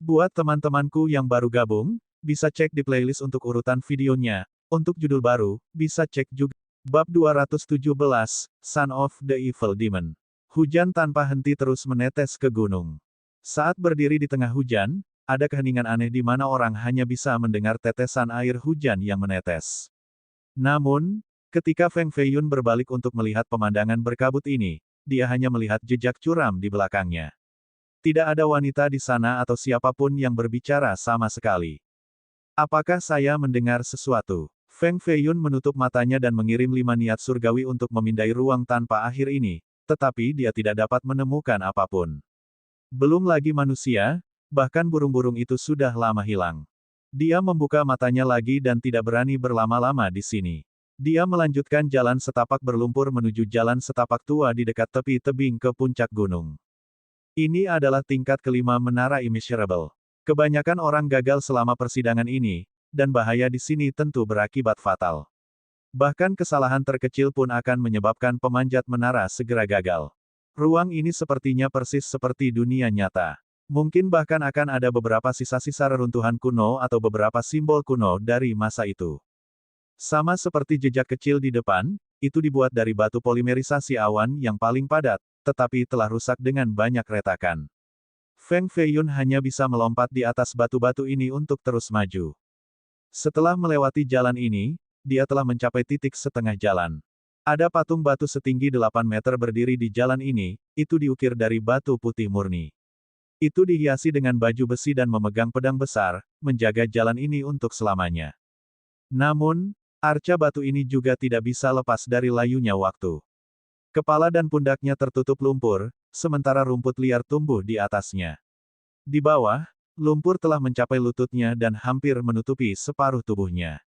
Buat teman-temanku yang baru gabung, bisa cek di playlist untuk urutan videonya. Untuk judul baru, bisa cek juga. Bab 217, Son of the Evil Demon. Hujan tanpa henti terus menetes ke gunung. Saat berdiri di tengah hujan, ada keheningan aneh di mana orang hanya bisa mendengar tetesan air hujan yang menetes. Namun, ketika Feng Feiyun berbalik untuk melihat pemandangan berkabut ini, dia hanya melihat jejak curam di belakangnya. Tidak ada wanita di sana atau siapapun yang berbicara sama sekali. Apakah saya mendengar sesuatu? Feng Feiyun menutup matanya dan mengirim 5 niat surgawi untuk memindai ruang tanpa akhir ini, tetapi dia tidak dapat menemukan apapun. Belum lagi manusia, bahkan burung-burung itu sudah lama hilang. Dia membuka matanya lagi dan tidak berani berlama-lama di sini. Dia melanjutkan jalan setapak berlumpur menuju jalan setapak tua di dekat tepi tebing ke puncak gunung. Ini adalah tingkat kelima menara Immeasurable. Kebanyakan orang gagal selama persidangan ini, dan bahaya di sini tentu berakibat fatal. Bahkan kesalahan terkecil pun akan menyebabkan pemanjat menara segera gagal. Ruang ini sepertinya persis seperti dunia nyata. Mungkin bahkan akan ada beberapa sisa-sisa reruntuhan kuno atau beberapa simbol kuno dari masa itu. Sama seperti jejak kecil di depan, itu dibuat dari batu polimerisasi awan yang paling padat, tetapi telah rusak dengan banyak retakan. Feng Feiyun hanya bisa melompat di atas batu-batu ini untuk terus maju. Setelah melewati jalan ini, dia telah mencapai titik setengah jalan. Ada patung batu setinggi 8 meter berdiri di jalan ini, itu diukir dari batu putih murni. Itu dihiasi dengan baju besi dan memegang pedang besar, menjaga jalan ini untuk selamanya. Namun, arca batu ini juga tidak bisa lepas dari layunya waktu. Kepala dan pundaknya tertutup lumpur, sementara rumput liar tumbuh di atasnya. Di bawah, lumpur telah mencapai lututnya dan hampir menutupi separuh tubuhnya.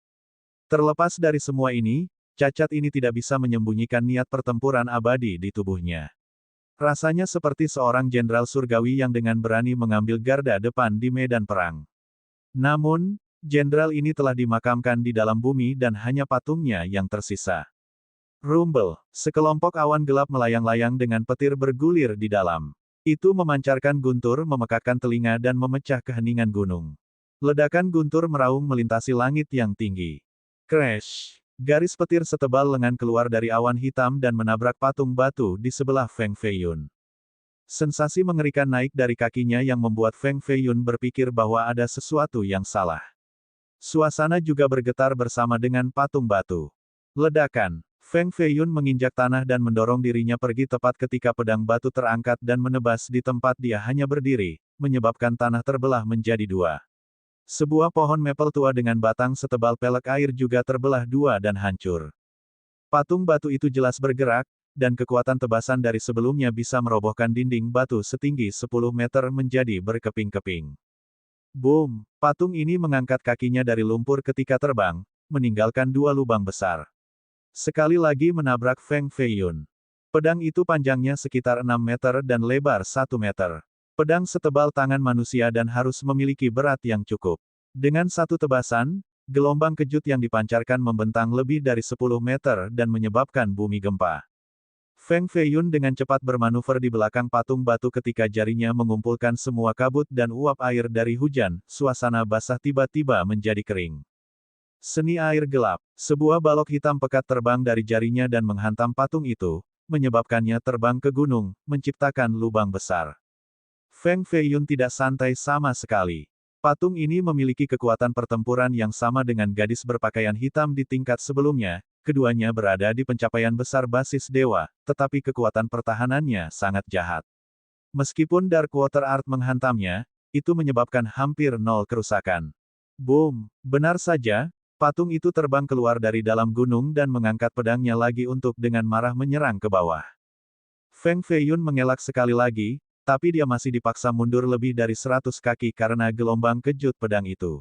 Terlepas dari semua ini, cacat ini tidak bisa menyembunyikan niat pertempuran abadi di tubuhnya. Rasanya seperti seorang jenderal surgawi yang dengan berani mengambil garda depan di medan perang. Namun, jenderal ini telah dimakamkan di dalam bumi dan hanya patungnya yang tersisa. Rumble, sekelompok awan gelap melayang-layang dengan petir bergulir di dalam. Itu memancarkan guntur memekakkan telinga dan memecah keheningan gunung. Ledakan guntur meraung melintasi langit yang tinggi. Crash! Garis petir setebal lengan keluar dari awan hitam dan menabrak patung batu di sebelah Feng Feiyun. Sensasi mengerikan naik dari kakinya yang membuat Feng Feiyun berpikir bahwa ada sesuatu yang salah. Suasana juga bergetar bersama dengan patung batu. Ledakan. Feng Feiyun menginjak tanah dan mendorong dirinya pergi tepat ketika pedang batu terangkat dan menebas di tempat dia hanya berdiri, menyebabkan tanah terbelah menjadi dua. Sebuah pohon maple tua dengan batang setebal pelek air juga terbelah dua dan hancur. Patung batu itu jelas bergerak, dan kekuatan tebasan dari sebelumnya bisa merobohkan dinding batu setinggi 10 meter menjadi berkeping-keping. Boom! Patung ini mengangkat kakinya dari lumpur ketika terbang, meninggalkan dua lubang besar. Sekali lagi menabrak Feng Feiyun. Pedang itu panjangnya sekitar 6 meter dan lebar 1 meter. Pedang setebal tangan manusia dan harus memiliki berat yang cukup. Dengan satu tebasan, gelombang kejut yang dipancarkan membentang lebih dari 10 meter dan menyebabkan bumi gempa. Feng Feiyun dengan cepat bermanuver di belakang patung batu ketika jarinya mengumpulkan semua kabut dan uap air dari hujan, suasana basah tiba-tiba menjadi kering. Seni air gelap, sebuah balok hitam pekat terbang dari jarinya dan menghantam patung itu, menyebabkannya terbang ke gunung, menciptakan lubang besar. Feng Feiyun tidak santai sama sekali. Patung ini memiliki kekuatan pertempuran yang sama dengan gadis berpakaian hitam di tingkat sebelumnya, keduanya berada di pencapaian besar basis dewa, tetapi kekuatan pertahanannya sangat jahat. Meskipun Dark Water Art menghantamnya, itu menyebabkan hampir nol kerusakan. Boom! Benar saja. Patung itu terbang keluar dari dalam gunung dan mengangkat pedangnya lagi untuk dengan marah menyerang ke bawah. Feng Feiyun mengelak sekali lagi, tapi dia masih dipaksa mundur lebih dari 100 kaki karena gelombang kejut pedang itu.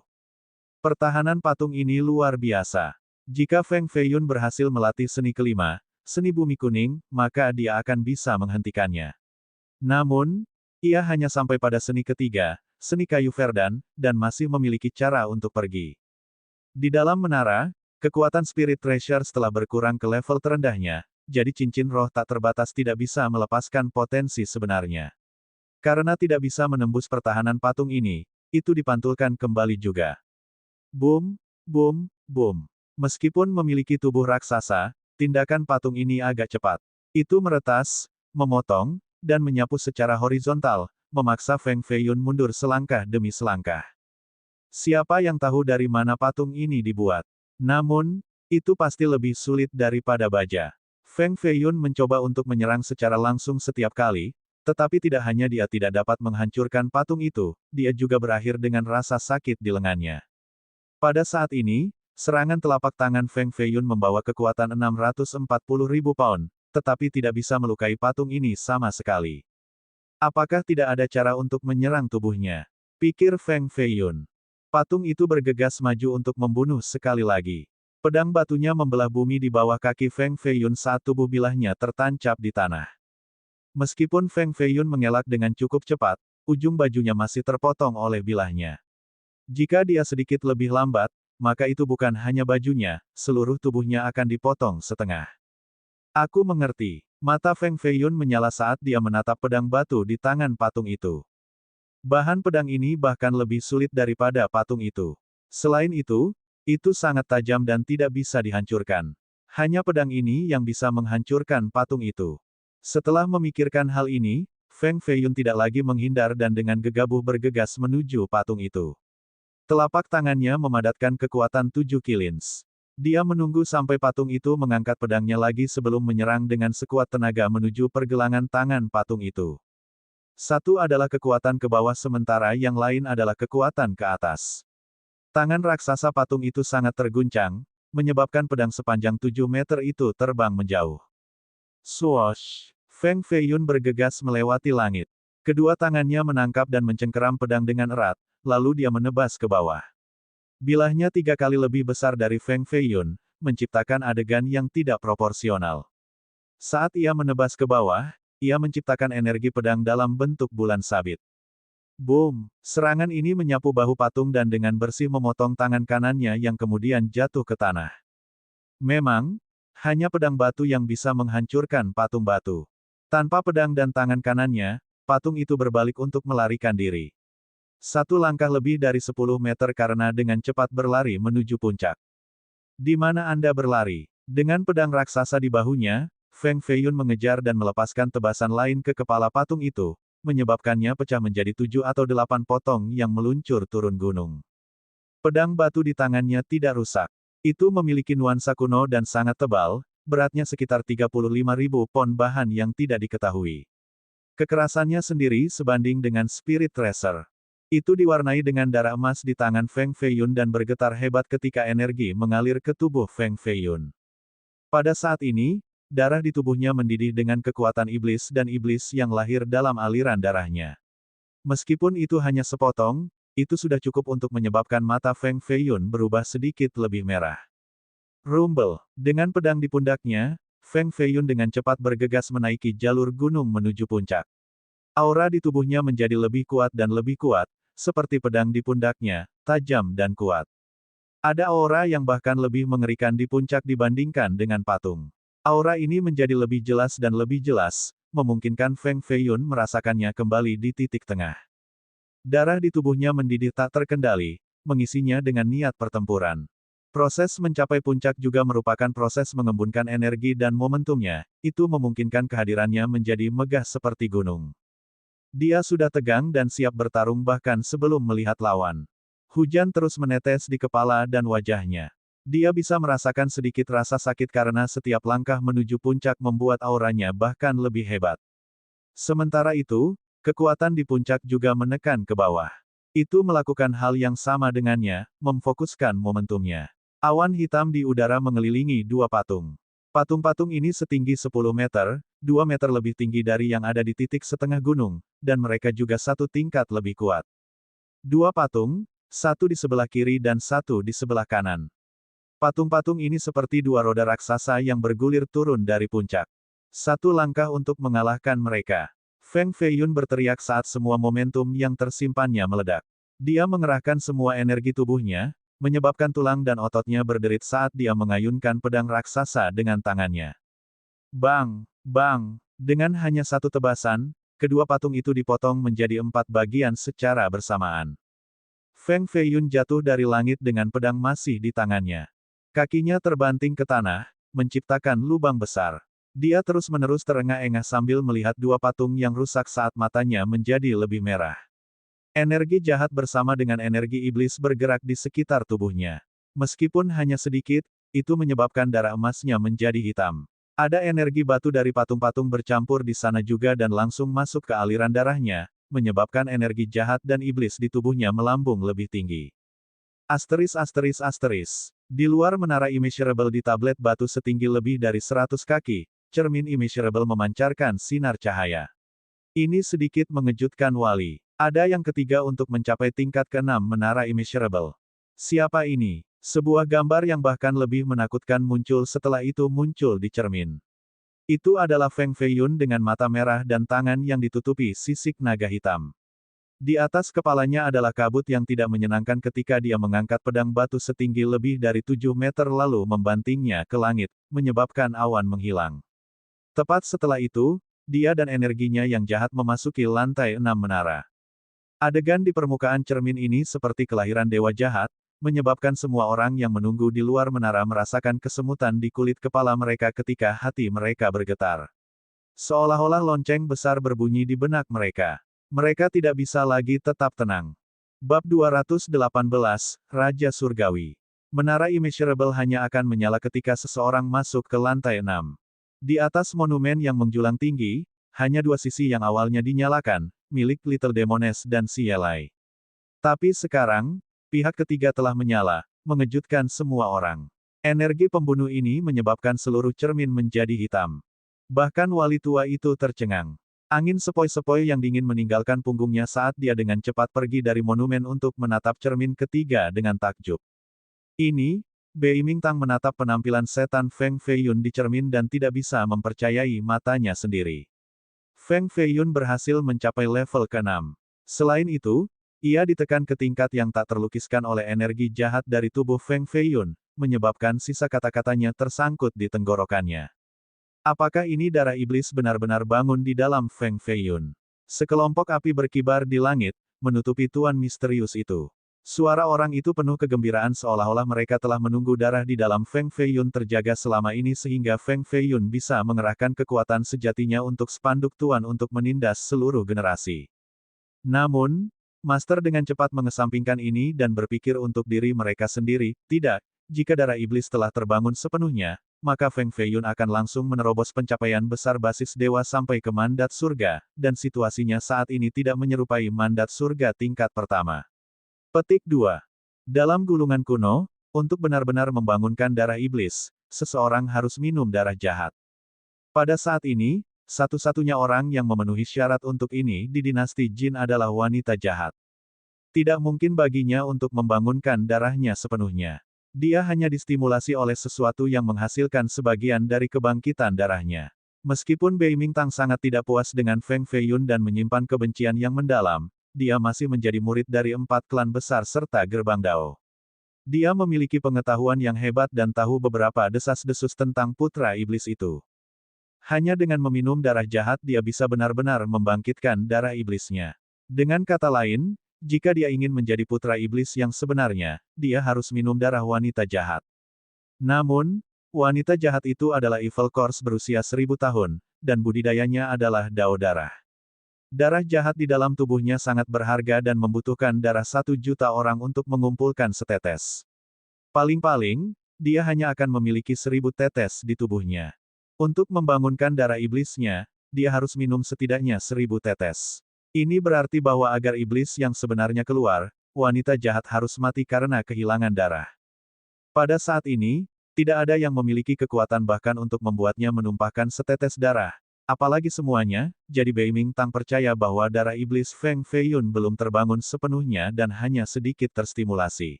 Pertahanan patung ini luar biasa. Jika Feng Feiyun berhasil melatih seni kelima, seni bumi kuning, maka dia akan bisa menghentikannya. Namun, ia hanya sampai pada seni ketiga, seni kayu Verdan, dan masih memiliki cara untuk pergi. Di dalam menara, kekuatan Spirit Treasure setelah berkurang ke level terendahnya, jadi cincin roh tak terbatas tidak bisa melepaskan potensi sebenarnya. Karena tidak bisa menembus pertahanan patung ini, itu dipantulkan kembali juga. Boom, boom, boom. Meskipun memiliki tubuh raksasa, tindakan patung ini agak cepat. Itu meretas, memotong, dan menyapu secara horizontal, memaksa Feng Feiyun mundur selangkah demi selangkah. Siapa yang tahu dari mana patung ini dibuat? Namun, itu pasti lebih sulit daripada baja. Feng Feiyun mencoba untuk menyerang secara langsung setiap kali, tetapi tidak hanya dia tidak dapat menghancurkan patung itu, dia juga berakhir dengan rasa sakit di lengannya. Pada saat ini, serangan telapak tangan Feng Feiyun membawa kekuatan 640.000 pound, tetapi tidak bisa melukai patung ini sama sekali. Apakah tidak ada cara untuk menyerang tubuhnya? Pikir Feng Feiyun. Patung itu bergegas maju untuk membunuh sekali lagi. Pedang batunya membelah bumi di bawah kaki Feng Feiyun saat tubuh bilahnya tertancap di tanah. Meskipun Feng Feiyun mengelak dengan cukup cepat, ujung bajunya masih terpotong oleh bilahnya. Jika dia sedikit lebih lambat, maka itu bukan hanya bajunya, seluruh tubuhnya akan dipotong setengah. Aku mengerti. Mata Feng Feiyun menyala saat dia menatap pedang batu di tangan patung itu. Bahan pedang ini bahkan lebih sulit daripada patung itu. Selain itu sangat tajam dan tidak bisa dihancurkan. Hanya pedang ini yang bisa menghancurkan patung itu. Setelah memikirkan hal ini, Feng Feiyun tidak lagi menghindar dan dengan gegabah bergegas menuju patung itu. Telapak tangannya memadatkan kekuatan 7 kilins. Dia menunggu sampai patung itu mengangkat pedangnya lagi sebelum menyerang dengan sekuat tenaga menuju pergelangan tangan patung itu. Satu adalah kekuatan ke bawah sementara yang lain adalah kekuatan ke atas. Tangan raksasa patung itu sangat terguncang, menyebabkan pedang sepanjang 7 meter itu terbang menjauh. Swoosh! Feng Feiyun bergegas melewati langit. Kedua tangannya menangkap dan mencengkeram pedang dengan erat, lalu dia menebas ke bawah. Bilahnya 3 kali lebih besar dari Feng Feiyun, menciptakan adegan yang tidak proporsional. Saat ia menebas ke bawah, ia menciptakan energi pedang dalam bentuk bulan sabit. Boom! Serangan ini menyapu bahu patung dan dengan bersih memotong tangan kanannya yang kemudian jatuh ke tanah. Memang, hanya pedang batu yang bisa menghancurkan patung batu. Tanpa pedang dan tangan kanannya, patung itu berbalik untuk melarikan diri. Satu langkah lebih dari 10 meter karena dengan cepat berlari menuju puncak. Di mana Anda berlari? Dengan pedang raksasa di bahunya, Feng Feiyun mengejar dan melepaskan tebasan lain ke kepala patung itu, menyebabkannya pecah menjadi 7 atau 8 potong yang meluncur turun gunung. Pedang batu di tangannya tidak rusak. Itu memiliki nuansa kuno dan sangat tebal, beratnya sekitar 35.000 pon bahan yang tidak diketahui. Kekerasannya sendiri sebanding dengan Spirit Tracer. Itu diwarnai dengan darah emas di tangan Feng Feiyun dan bergetar hebat ketika energi mengalir ke tubuh Feng Feiyun. Pada saat ini, darah di tubuhnya mendidih dengan kekuatan iblis dan iblis yang lahir dalam aliran darahnya. Meskipun itu hanya sepotong, itu sudah cukup untuk menyebabkan mata Feng Feiyun berubah sedikit lebih merah. Rumble. Dengan pedang di pundaknya, Feng Feiyun dengan cepat bergegas menaiki jalur gunung menuju puncak. Aura di tubuhnya menjadi lebih kuat dan lebih kuat, seperti pedang di pundaknya, tajam dan kuat. Ada aura yang bahkan lebih mengerikan di puncak dibandingkan dengan patung. Aura ini menjadi lebih jelas dan lebih jelas, memungkinkan Feng Feiyun merasakannya kembali di titik tengah. Darah di tubuhnya mendidih tak terkendali, mengisinya dengan niat pertempuran. Proses mencapai puncak juga merupakan proses mengembunkan energi dan momentumnya, itu memungkinkan kehadirannya menjadi megah seperti gunung. Dia sudah tegang dan siap bertarung bahkan sebelum melihat lawan. Hujan terus menetes di kepala dan wajahnya. Dia bisa merasakan sedikit rasa sakit karena setiap langkah menuju puncak membuat auranya bahkan lebih hebat. Sementara itu, kekuatan di puncak juga menekan ke bawah. Itu melakukan hal yang sama dengannya, memfokuskan momentumnya. Awan hitam di udara mengelilingi dua patung. Patung-patung ini setinggi 10 meter, 2 meter lebih tinggi dari yang ada di titik setengah gunung, dan mereka juga satu tingkat lebih kuat. Dua patung, satu di sebelah kiri dan satu di sebelah kanan. Patung-patung ini seperti dua roda raksasa yang bergulir turun dari puncak. Satu langkah untuk mengalahkan mereka. Feng Feiyun berteriak saat semua momentum yang tersimpannya meledak. Dia mengerahkan semua energi tubuhnya, menyebabkan tulang dan ototnya berderit saat dia mengayunkan pedang raksasa dengan tangannya. Bang! Bang! Dengan hanya satu tebasan, kedua patung itu dipotong menjadi 4 bagian secara bersamaan. Feng Feiyun jatuh dari langit dengan pedang masih di tangannya. Kakinya terbanting ke tanah, menciptakan lubang besar. Dia terus-menerus terengah-engah sambil melihat dua patung yang rusak saat matanya menjadi lebih merah. Energi jahat bersama dengan energi iblis bergerak di sekitar tubuhnya. Meskipun hanya sedikit, itu menyebabkan darah emasnya menjadi hitam. Ada energi batu dari patung-patung bercampur di sana juga dan langsung masuk ke aliran darahnya, menyebabkan energi jahat dan iblis di tubuhnya melambung lebih tinggi. Asteris asteris asteris. Di luar menara immeasurable di tablet batu setinggi lebih dari 100 kaki, cermin immeasurable memancarkan sinar cahaya. Ini sedikit mengejutkan Wali. Ada yang ketiga untuk mencapai tingkat ke-6 menara immeasurable. Siapa ini? Sebuah gambar yang bahkan lebih menakutkan muncul setelah itu muncul di cermin. Itu adalah Feng Feiyun dengan mata merah dan tangan yang ditutupi sisik naga hitam. Di atas kepalanya adalah kabut yang tidak menyenangkan ketika dia mengangkat pedang batu setinggi lebih dari 7 meter lalu membantingnya ke langit, menyebabkan awan menghilang. Tepat setelah itu, dia dan energinya yang jahat memasuki lantai 6 menara. Adegan di permukaan cermin ini seperti kelahiran dewa jahat, menyebabkan semua orang yang menunggu di luar menara merasakan kesemutan di kulit kepala mereka ketika hati mereka bergetar. Seolah-olah lonceng besar berbunyi di benak mereka. Mereka tidak bisa lagi tetap tenang. Bab 218, Raja Surgawi. Menara immeasurable hanya akan menyala ketika seseorang masuk ke lantai 6. Di atas monumen yang menjulang tinggi, hanya dua sisi yang awalnya dinyalakan, milik Little Demoness dan Cielai. Tapi sekarang, pihak ketiga telah menyala, mengejutkan semua orang. Energi pembunuh ini menyebabkan seluruh cermin menjadi hitam. Bahkan wali tua itu tercengang. Angin sepoi-sepoi yang dingin meninggalkan punggungnya saat dia dengan cepat pergi dari monumen untuk menatap cermin ketiga dengan takjub. Ini, Bei Mingtang menatap penampilan setan Feng Feiyun di cermin dan tidak bisa mempercayai matanya sendiri. Feng Feiyun berhasil mencapai level ke-6. Selain itu, ia ditekan ke tingkat yang tak terlukiskan oleh energi jahat dari tubuh Feng Feiyun, menyebabkan sisa kata-katanya tersangkut di tenggorokannya. Apakah ini darah iblis benar-benar bangun di dalam Feng Feiyun? Sekelompok api berkibar di langit, menutupi tuan misterius itu. Suara orang itu penuh kegembiraan seolah-olah mereka telah menunggu darah di dalam Feng Feiyun terjaga selama ini sehingga Feng Feiyun bisa mengerahkan kekuatan sejatinya untuk spanduk tuan untuk menindas seluruh generasi. Namun, Master dengan cepat mengesampingkan ini dan berpikir untuk diri mereka sendiri, tidak, jika darah iblis telah terbangun sepenuhnya, maka Feng Feiyun akan langsung menerobos pencapaian besar basis dewa sampai ke mandat surga, dan situasinya saat ini tidak menyerupai mandat surga tingkat pertama. Petik 2. Dalam gulungan kuno, untuk benar-benar membangunkan darah iblis, seseorang harus minum darah jahat. Pada saat ini, satu-satunya orang yang memenuhi syarat untuk ini di dinasti Jin adalah wanita jahat. Tidak mungkin baginya untuk membangunkan darahnya sepenuhnya. Dia hanya distimulasi oleh sesuatu yang menghasilkan sebagian dari kebangkitan darahnya. Meskipun Bei Mingtang sangat tidak puas dengan Feng Feiyun dan menyimpan kebencian yang mendalam, dia masih menjadi murid dari 4 klan besar serta gerbang Dao. Dia memiliki pengetahuan yang hebat dan tahu beberapa desas-desus tentang putra iblis itu. Hanya dengan meminum darah jahat dia bisa benar-benar membangkitkan darah iblisnya. Dengan kata lain, jika dia ingin menjadi putra iblis yang sebenarnya, dia harus minum darah wanita jahat. Namun, wanita jahat itu adalah evil corpse berusia 1000 tahun, dan budidayanya adalah Dao darah. Darah jahat di dalam tubuhnya sangat berharga dan membutuhkan darah 1 juta orang untuk mengumpulkan setetes. Paling-paling, dia hanya akan memiliki 1000 tetes di tubuhnya. Untuk membangunkan darah iblisnya, dia harus minum setidaknya 1000 tetes. Ini berarti bahwa agar iblis yang sebenarnya keluar, wanita jahat harus mati karena kehilangan darah. Pada saat ini, tidak ada yang memiliki kekuatan bahkan untuk membuatnya menumpahkan setetes darah. Apalagi semuanya, jadi Bei Mingtang percaya bahwa darah iblis Feng Feiyun belum terbangun sepenuhnya dan hanya sedikit terstimulasi.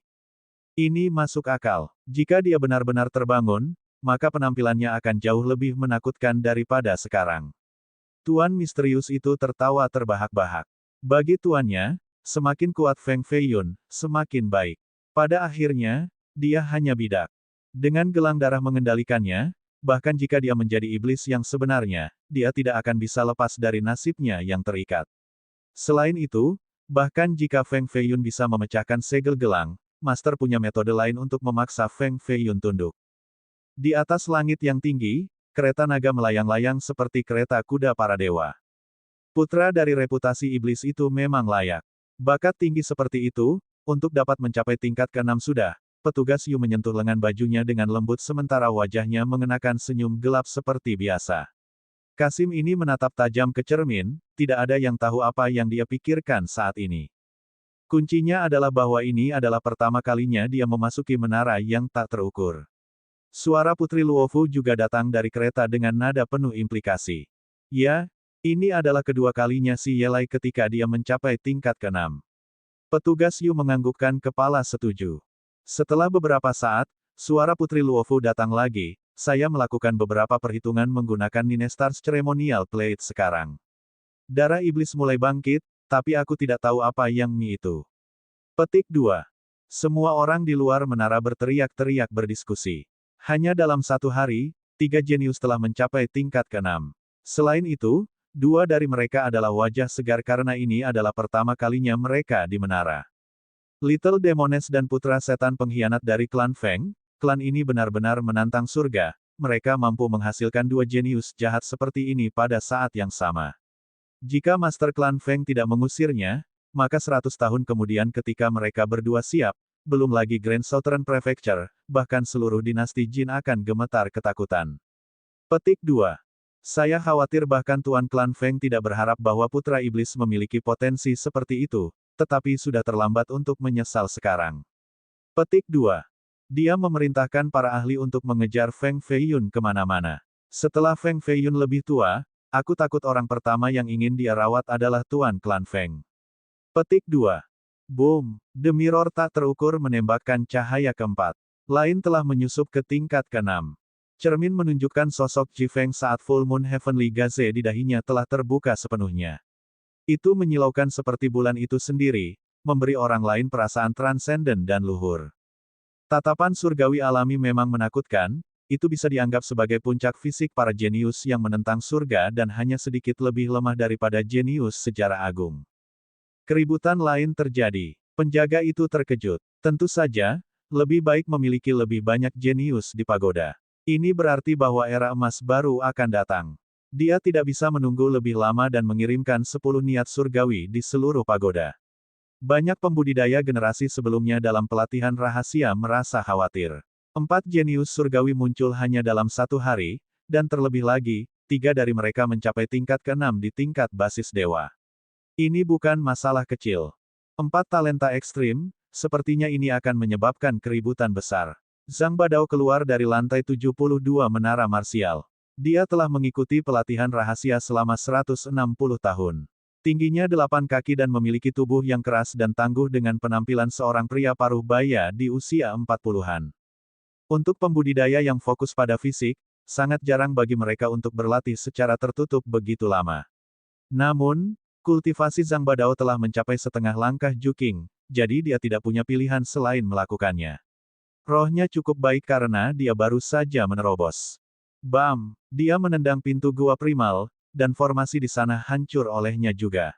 Ini masuk akal. Jika dia benar-benar terbangun, maka penampilannya akan jauh lebih menakutkan daripada sekarang. Tuan misterius itu tertawa terbahak-bahak. Bagi tuannya, semakin kuat Feng Feiyun, semakin baik. Pada akhirnya, dia hanya bidak. Dengan gelang darah mengendalikannya, bahkan jika dia menjadi iblis yang sebenarnya, dia tidak akan bisa lepas dari nasibnya yang terikat. Selain itu, Bahkan jika Feng Feiyun bisa memecahkan segel gelang, Master punya metode lain untuk memaksa Feng Feiyun tunduk. Di atas langit yang tinggi, kereta naga melayang-layang seperti kereta kuda para dewa. Putra dari reputasi iblis itu memang layak. Bakat tinggi seperti itu, untuk dapat mencapai tingkat ke-6 sudah, petugas Yu menyentuh lengan bajunya dengan lembut sementara wajahnya mengenakan senyum gelap seperti biasa. Kasim ini menatap tajam ke cermin, tidak ada yang tahu apa yang dia pikirkan saat ini. Kuncinya adalah bahwa ini adalah pertama kalinya dia memasuki menara yang tak terukur. Suara Putri Luofu juga datang dari kereta dengan nada penuh implikasi. Ya, ini adalah kedua kalinya si Yelai ketika dia mencapai tingkat ke-6. Petugas Yu menganggukkan kepala setuju. Setelah beberapa saat, suara Putri Luofu datang lagi, saya melakukan beberapa perhitungan menggunakan Ninestars Ceremonial Plate sekarang. Darah iblis mulai bangkit, tapi aku tidak tahu apa yang Mi itu. Petik 2. Semua orang di luar menara berteriak-teriak berdiskusi. Hanya dalam satu hari, 3 jenius telah mencapai tingkat ke-6. Selain itu, 2 dari mereka adalah wajah segar karena ini adalah pertama kalinya mereka di menara. Little Demoness dan putra setan pengkhianat dari klan Feng, klan ini benar-benar menantang surga, mereka mampu menghasilkan 2 jenius jahat seperti ini pada saat yang sama. Jika Master Klan Feng tidak mengusirnya, maka 100 tahun kemudian ketika mereka berdua siap, belum lagi Grand Southern Prefecture, bahkan seluruh dinasti Jin akan gemetar ketakutan. Petik 2. Saya khawatir bahkan Tuan Klan Feng tidak berharap bahwa Putra Iblis memiliki potensi seperti itu, tetapi sudah terlambat untuk menyesal sekarang. Petik 2. Dia memerintahkan para ahli untuk mengejar Feng Feiyun kemana-mana. Setelah Feng Feiyun lebih tua, aku takut orang pertama yang ingin dia rawat adalah Tuan Klan Feng. Petik 2. Boom, The Mirror tak terukur menembakkan cahaya keempat. Lain telah menyusup ke tingkat ke-6. Cermin menunjukkan sosok Ji Feng saat Full Moon Heavenly Gaze di dahinya telah terbuka sepenuhnya. Itu menyilaukan seperti bulan itu sendiri, memberi orang lain perasaan transenden dan luhur. Tatapan surgawi alami memang menakutkan, itu bisa dianggap sebagai puncak fisik para jenius yang menentang surga dan hanya sedikit lebih lemah daripada jenius sejarah agung. Keributan lain terjadi. Penjaga itu terkejut. Tentu saja, lebih baik memiliki lebih banyak jenius di pagoda. Ini berarti bahwa era emas baru akan datang. Dia tidak bisa menunggu lebih lama dan mengirimkan 10 niat surgawi di seluruh pagoda. Banyak pembudidaya generasi sebelumnya dalam pelatihan rahasia merasa khawatir. 4 jenius surgawi muncul hanya dalam satu hari, dan terlebih lagi, 3 dari mereka mencapai tingkat ke-6 di tingkat basis dewa. Ini bukan masalah kecil. 4 talenta ekstrim, sepertinya ini akan menyebabkan keributan besar. Zhang Badao keluar dari lantai 72 menara marsial. Dia telah mengikuti pelatihan rahasia selama 160 tahun. Tingginya 8 kaki dan memiliki tubuh yang keras dan tangguh dengan penampilan seorang pria paruh baya di usia 40-an. Untuk pembudidaya yang fokus pada fisik, sangat jarang bagi mereka untuk berlatih secara tertutup begitu lama. Namun, kultivasi Zhang Badao telah mencapai setengah langkah Juking, jadi dia tidak punya pilihan selain melakukannya. Rohnya cukup baik karena dia baru saja menerobos. Bam! Dia menendang pintu gua primal, dan formasi di sana hancur olehnya juga.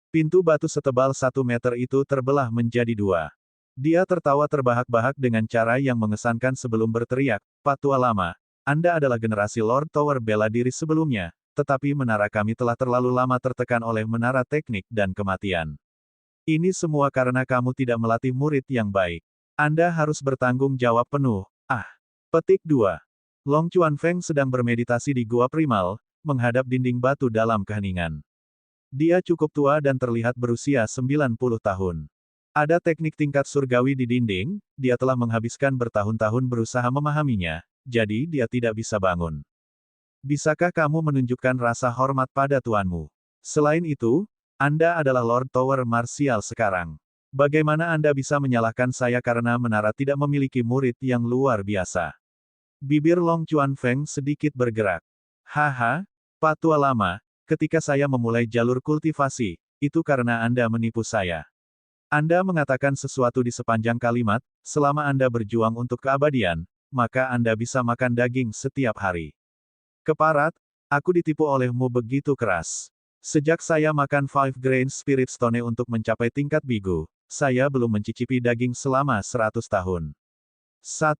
Pintu batu setebal 1 meter itu terbelah menjadi 2. Dia tertawa terbahak-bahak dengan cara yang mengesankan sebelum berteriak, "Pak Tua Lama, Anda adalah generasi Lord Tower bela diri sebelumnya, tetapi menara kami telah terlalu lama tertekan oleh menara teknik dan kematian. Ini semua karena kamu tidak melatih murid yang baik. Anda harus bertanggung jawab penuh." Petik 2. Long Chuan Feng sedang bermeditasi di gua primal, menghadap dinding batu dalam keheningan. Dia cukup tua dan terlihat berusia 90 tahun. Ada teknik tingkat surgawi di dinding, dia telah menghabiskan bertahun-tahun berusaha memahaminya, jadi dia tidak bisa bangun. Bisakah kamu menunjukkan rasa hormat pada tuanmu? Selain itu, Anda adalah Lord Tower Martial sekarang. Bagaimana Anda bisa menyalahkan saya karena menara tidak memiliki murid yang luar biasa? Bibir Long Chuan Feng sedikit bergerak. Haha, Pak Tua Lama, ketika saya memulai jalur kultivasi, itu karena Anda menipu saya. Anda mengatakan sesuatu di sepanjang kalimat, selama Anda berjuang untuk keabadian, maka Anda bisa makan daging setiap hari. Keparat, aku ditipu olehmu begitu keras. Sejak saya makan 5 grain spirit stone untuk mencapai tingkat bigu, saya belum mencicipi daging selama 100 tahun. 1.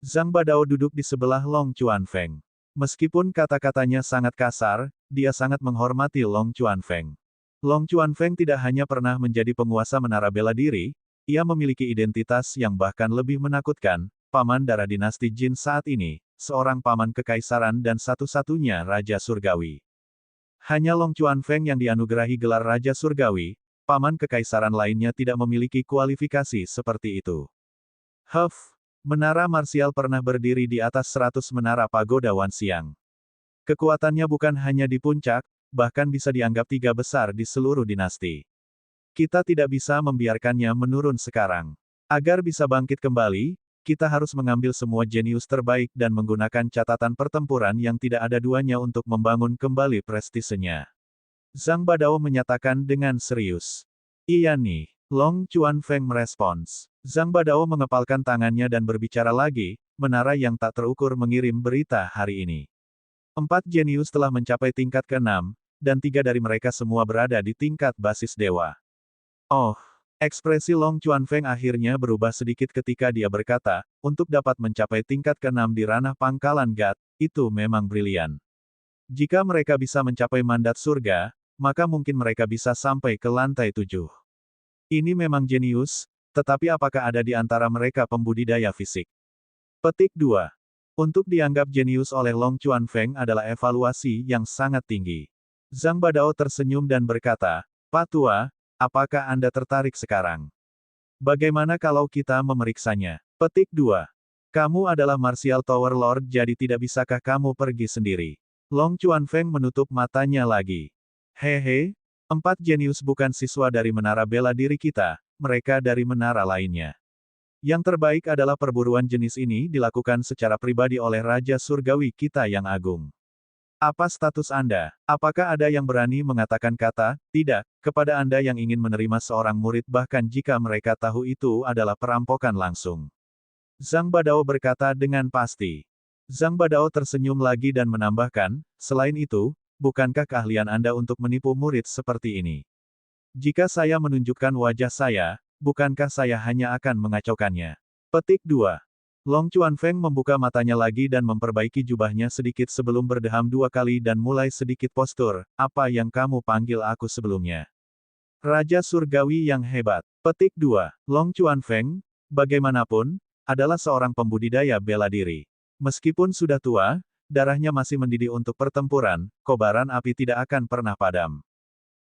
Zhang Badao duduk di sebelah Long Chuanfeng. Meskipun kata-katanya sangat kasar, dia sangat menghormati Long Chuanfeng. Long Chuanfeng tidak hanya pernah menjadi penguasa menara bela diri, ia memiliki identitas yang bahkan lebih menakutkan, paman darah dinasti Jin saat ini, seorang paman kekaisaran dan satu-satunya Raja Surgawi. Hanya Long Chuanfeng yang dianugerahi gelar Raja Surgawi, paman kekaisaran lainnya tidak memiliki kualifikasi seperti itu. Menara marsial pernah berdiri di atas 100 menara pagoda Wanxiang. Kekuatannya bukan hanya di puncak, bahkan bisa dianggap 3 besar di seluruh dinasti. Kita tidak bisa membiarkannya menurun sekarang. Agar bisa bangkit kembali, kita harus mengambil semua jenius terbaik dan menggunakan catatan pertempuran yang tidak ada duanya untuk membangun kembali prestisenya. Zhang Badao menyatakan dengan serius. Iya nih, Long Chuanfeng merespons. Zhang Badao mengepalkan tangannya dan berbicara lagi, menara yang tak terukur mengirim berita hari ini. 4 jenius telah mencapai tingkat ke-6, dan 3 dari mereka semua berada di tingkat basis dewa. Oh, ekspresi Long Chuanfeng akhirnya berubah sedikit ketika dia berkata, untuk dapat mencapai tingkat ke-6 di ranah pangkalan God, itu memang brilian. Jika mereka bisa mencapai mandat surga, maka mungkin mereka bisa sampai ke lantai 7. Ini memang jenius, tetapi apakah ada di antara mereka pembudidaya fisik? Petik 2. Untuk dianggap jenius oleh Long Chuanfeng adalah evaluasi yang sangat tinggi. Zhang Badao tersenyum dan berkata, Pak Tua, apakah Anda tertarik sekarang? Bagaimana kalau kita memeriksanya? Petik 2. Kamu adalah Martial Tower Lord jadi tidak bisakah kamu pergi sendiri? Long Chuanfeng menutup matanya lagi. Hehe, 4 jenius bukan siswa dari menara bela diri kita, mereka dari menara lainnya. Yang terbaik adalah perburuan jenis ini dilakukan secara pribadi oleh Raja Surgawi kita yang agung. Apa status Anda? Apakah ada yang berani mengatakan kata, tidak, kepada Anda yang ingin menerima seorang murid bahkan jika mereka tahu itu adalah perampokan langsung? Zhang Badao berkata dengan pasti. Zhang Badao tersenyum lagi dan menambahkan, selain itu, bukankah keahlian Anda untuk menipu murid seperti ini? Jika saya menunjukkan wajah saya, bukankah saya hanya akan mengacaukannya? Petik 2. Long Chuanfeng membuka matanya lagi dan memperbaiki jubahnya sedikit sebelum berdeham 2 kali dan mulai sedikit postur, apa yang kamu panggil aku sebelumnya? Raja Surgawi yang hebat. Petik 2. Long Chuanfeng, bagaimanapun, adalah seorang pembudidaya bela diri. Meskipun sudah tua, darahnya masih mendidih untuk pertempuran, kobaran api tidak akan pernah padam.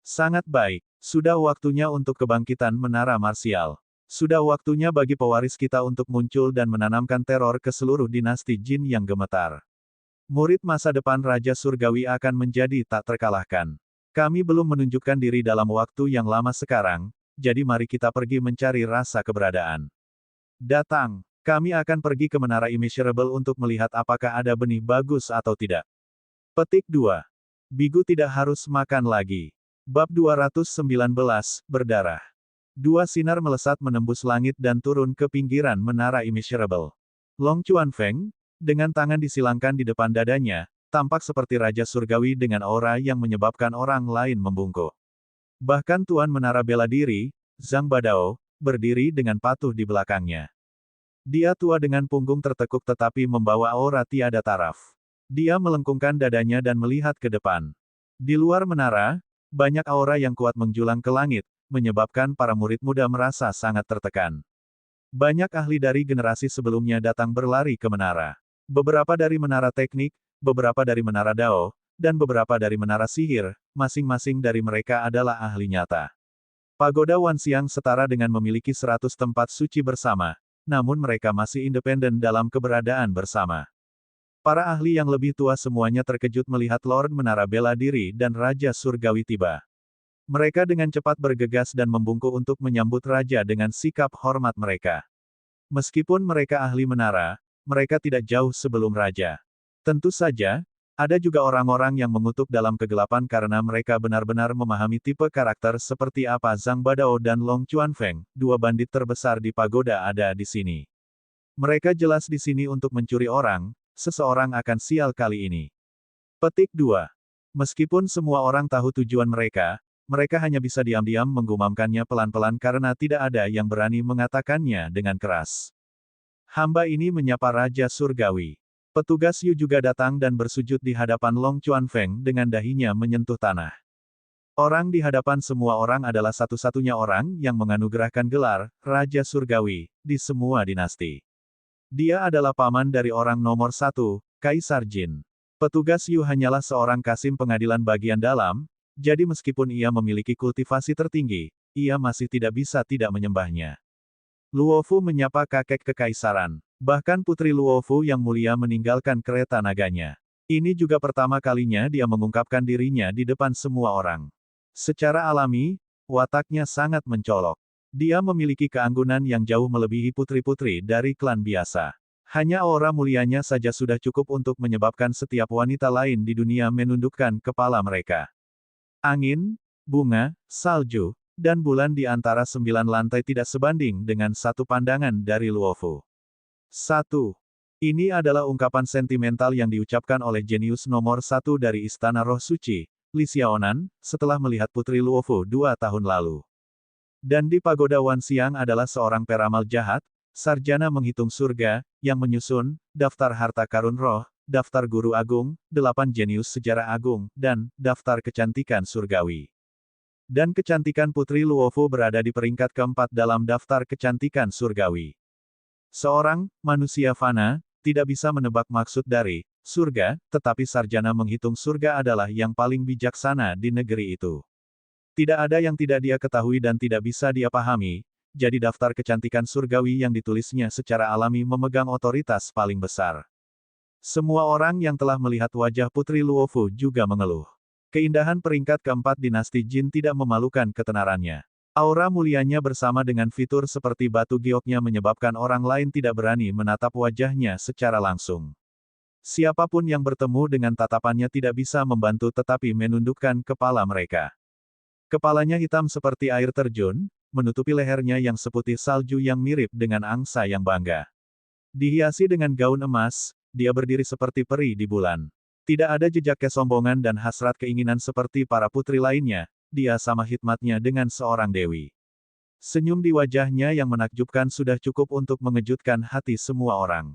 Sangat baik, sudah waktunya untuk kebangkitan menara marsial. Sudah waktunya bagi pewaris kita untuk muncul dan menanamkan teror ke seluruh dinasti Jin yang gemetar. Murid masa depan Raja Surgawi akan menjadi tak terkalahkan. Kami belum menunjukkan diri dalam waktu yang lama sekarang, jadi mari kita pergi mencari rasa keberadaan. Datang, kami akan pergi ke Menara Immeasurable untuk melihat apakah ada benih bagus atau tidak. Petik 2. Bigu tidak harus makan lagi. Bab 219, Berdarah. 2 sinar melesat menembus langit dan turun ke pinggiran Menara Immeasurable. Long Chuanfeng, dengan tangan disilangkan di depan dadanya, tampak seperti Raja Surgawi dengan aura yang menyebabkan orang lain membungkuk. Bahkan Tuan Menara Bela Diri, Zhang Badao, berdiri dengan patuh di belakangnya. Dia tua dengan punggung tertekuk tetapi membawa aura tiada taraf. Dia melengkungkan dadanya dan melihat ke depan. Di luar menara, banyak aura yang kuat menjulang ke langit, menyebabkan para murid muda merasa sangat tertekan. Banyak ahli dari generasi sebelumnya datang berlari ke menara. Beberapa dari menara teknik, beberapa dari menara Dao, dan beberapa dari menara sihir, masing-masing dari mereka adalah ahli nyata. Pagoda Wanxiang setara dengan memiliki 100 tempat suci bersama, namun mereka masih independen dalam keberadaan bersama. Para ahli yang lebih tua semuanya terkejut melihat Lord Menara Bela Diri dan Raja Surgawi tiba. Mereka dengan cepat bergegas dan membungkuk untuk menyambut Raja dengan sikap hormat mereka. Meskipun mereka ahli menara, mereka tidak jauh sebelum Raja. Tentu saja, ada juga orang-orang yang mengutuk dalam kegelapan karena mereka benar-benar memahami tipe karakter seperti apa Zhang Badao dan Long Chuanfeng, 2 bandit terbesar di pagoda ada di sini. Mereka jelas di sini untuk mencuri orang, seseorang akan sial kali ini. Petik 2. Meskipun semua orang tahu tujuan mereka, mereka hanya bisa diam-diam menggumamkannya pelan-pelan karena tidak ada yang berani mengatakannya dengan keras. Hamba ini menyapa Raja Surgawi. Petugas Yu juga datang dan bersujud di hadapan Long Chuanfeng dengan dahinya menyentuh tanah. Orang di hadapan semua orang adalah satu-satunya orang yang menganugerahkan gelar Raja Surgawi di semua dinasti. Dia adalah paman dari orang nomor satu, Kaisar Jin. Petugas Yu hanyalah seorang kasim pengadilan bagian dalam, jadi meskipun ia memiliki kultivasi tertinggi, ia masih tidak bisa tidak menyembahnya. Luofu menyapa kakek kekaisaran. Bahkan Putri Luofu yang mulia meninggalkan kereta naganya. Ini juga pertama kalinya dia mengungkapkan dirinya di depan semua orang. Secara alami, wataknya sangat mencolok. Dia memiliki keanggunan yang jauh melebihi putri-putri dari klan biasa. Hanya aura mulianya saja sudah cukup untuk menyebabkan setiap wanita lain di dunia menundukkan kepala mereka. Angin, bunga, salju, dan bulan di antara 9 lantai tidak sebanding dengan satu pandangan dari Luofu. 1. Ini adalah ungkapan sentimental yang diucapkan oleh jenius nomor 1 dari Istana Roh Suci, Li Xiaonan, setelah melihat Putri Luofu 2 tahun lalu. Dan di Pagoda Wanxiang adalah seorang peramal jahat, sarjana menghitung surga, yang menyusun, daftar harta karun roh, daftar guru agung, 8 jenius sejarah agung, dan daftar kecantikan surgawi. Dan kecantikan Putri Luofu berada di peringkat keempat dalam daftar kecantikan surgawi. Seorang manusia fana tidak bisa menebak maksud dari surga, tetapi sarjana menghitung surga adalah yang paling bijaksana di negeri itu. Tidak ada yang tidak dia ketahui dan tidak bisa dia pahami, jadi daftar kecantikan surgawi yang ditulisnya secara alami memegang otoritas paling besar. Semua orang yang telah melihat wajah Putri Luofu juga mengeluh. Keindahan peringkat keempat dinasti Jin tidak memalukan ketenarannya. Aura mulianya bersama dengan fitur seperti batu gioknya menyebabkan orang lain tidak berani menatap wajahnya secara langsung. Siapapun yang bertemu dengan tatapannya tidak bisa membantu tetapi menundukkan kepala mereka. Kepalanya hitam seperti air terjun, menutupi lehernya yang seputih salju yang mirip dengan angsa yang bangga. Dihiasi dengan gaun emas, dia berdiri seperti peri di bulan. Tidak ada jejak kesombongan dan hasrat keinginan seperti para putri lainnya, dia sama hikmatnya dengan seorang dewi. Senyum di wajahnya yang menakjubkan sudah cukup untuk mengejutkan hati semua orang.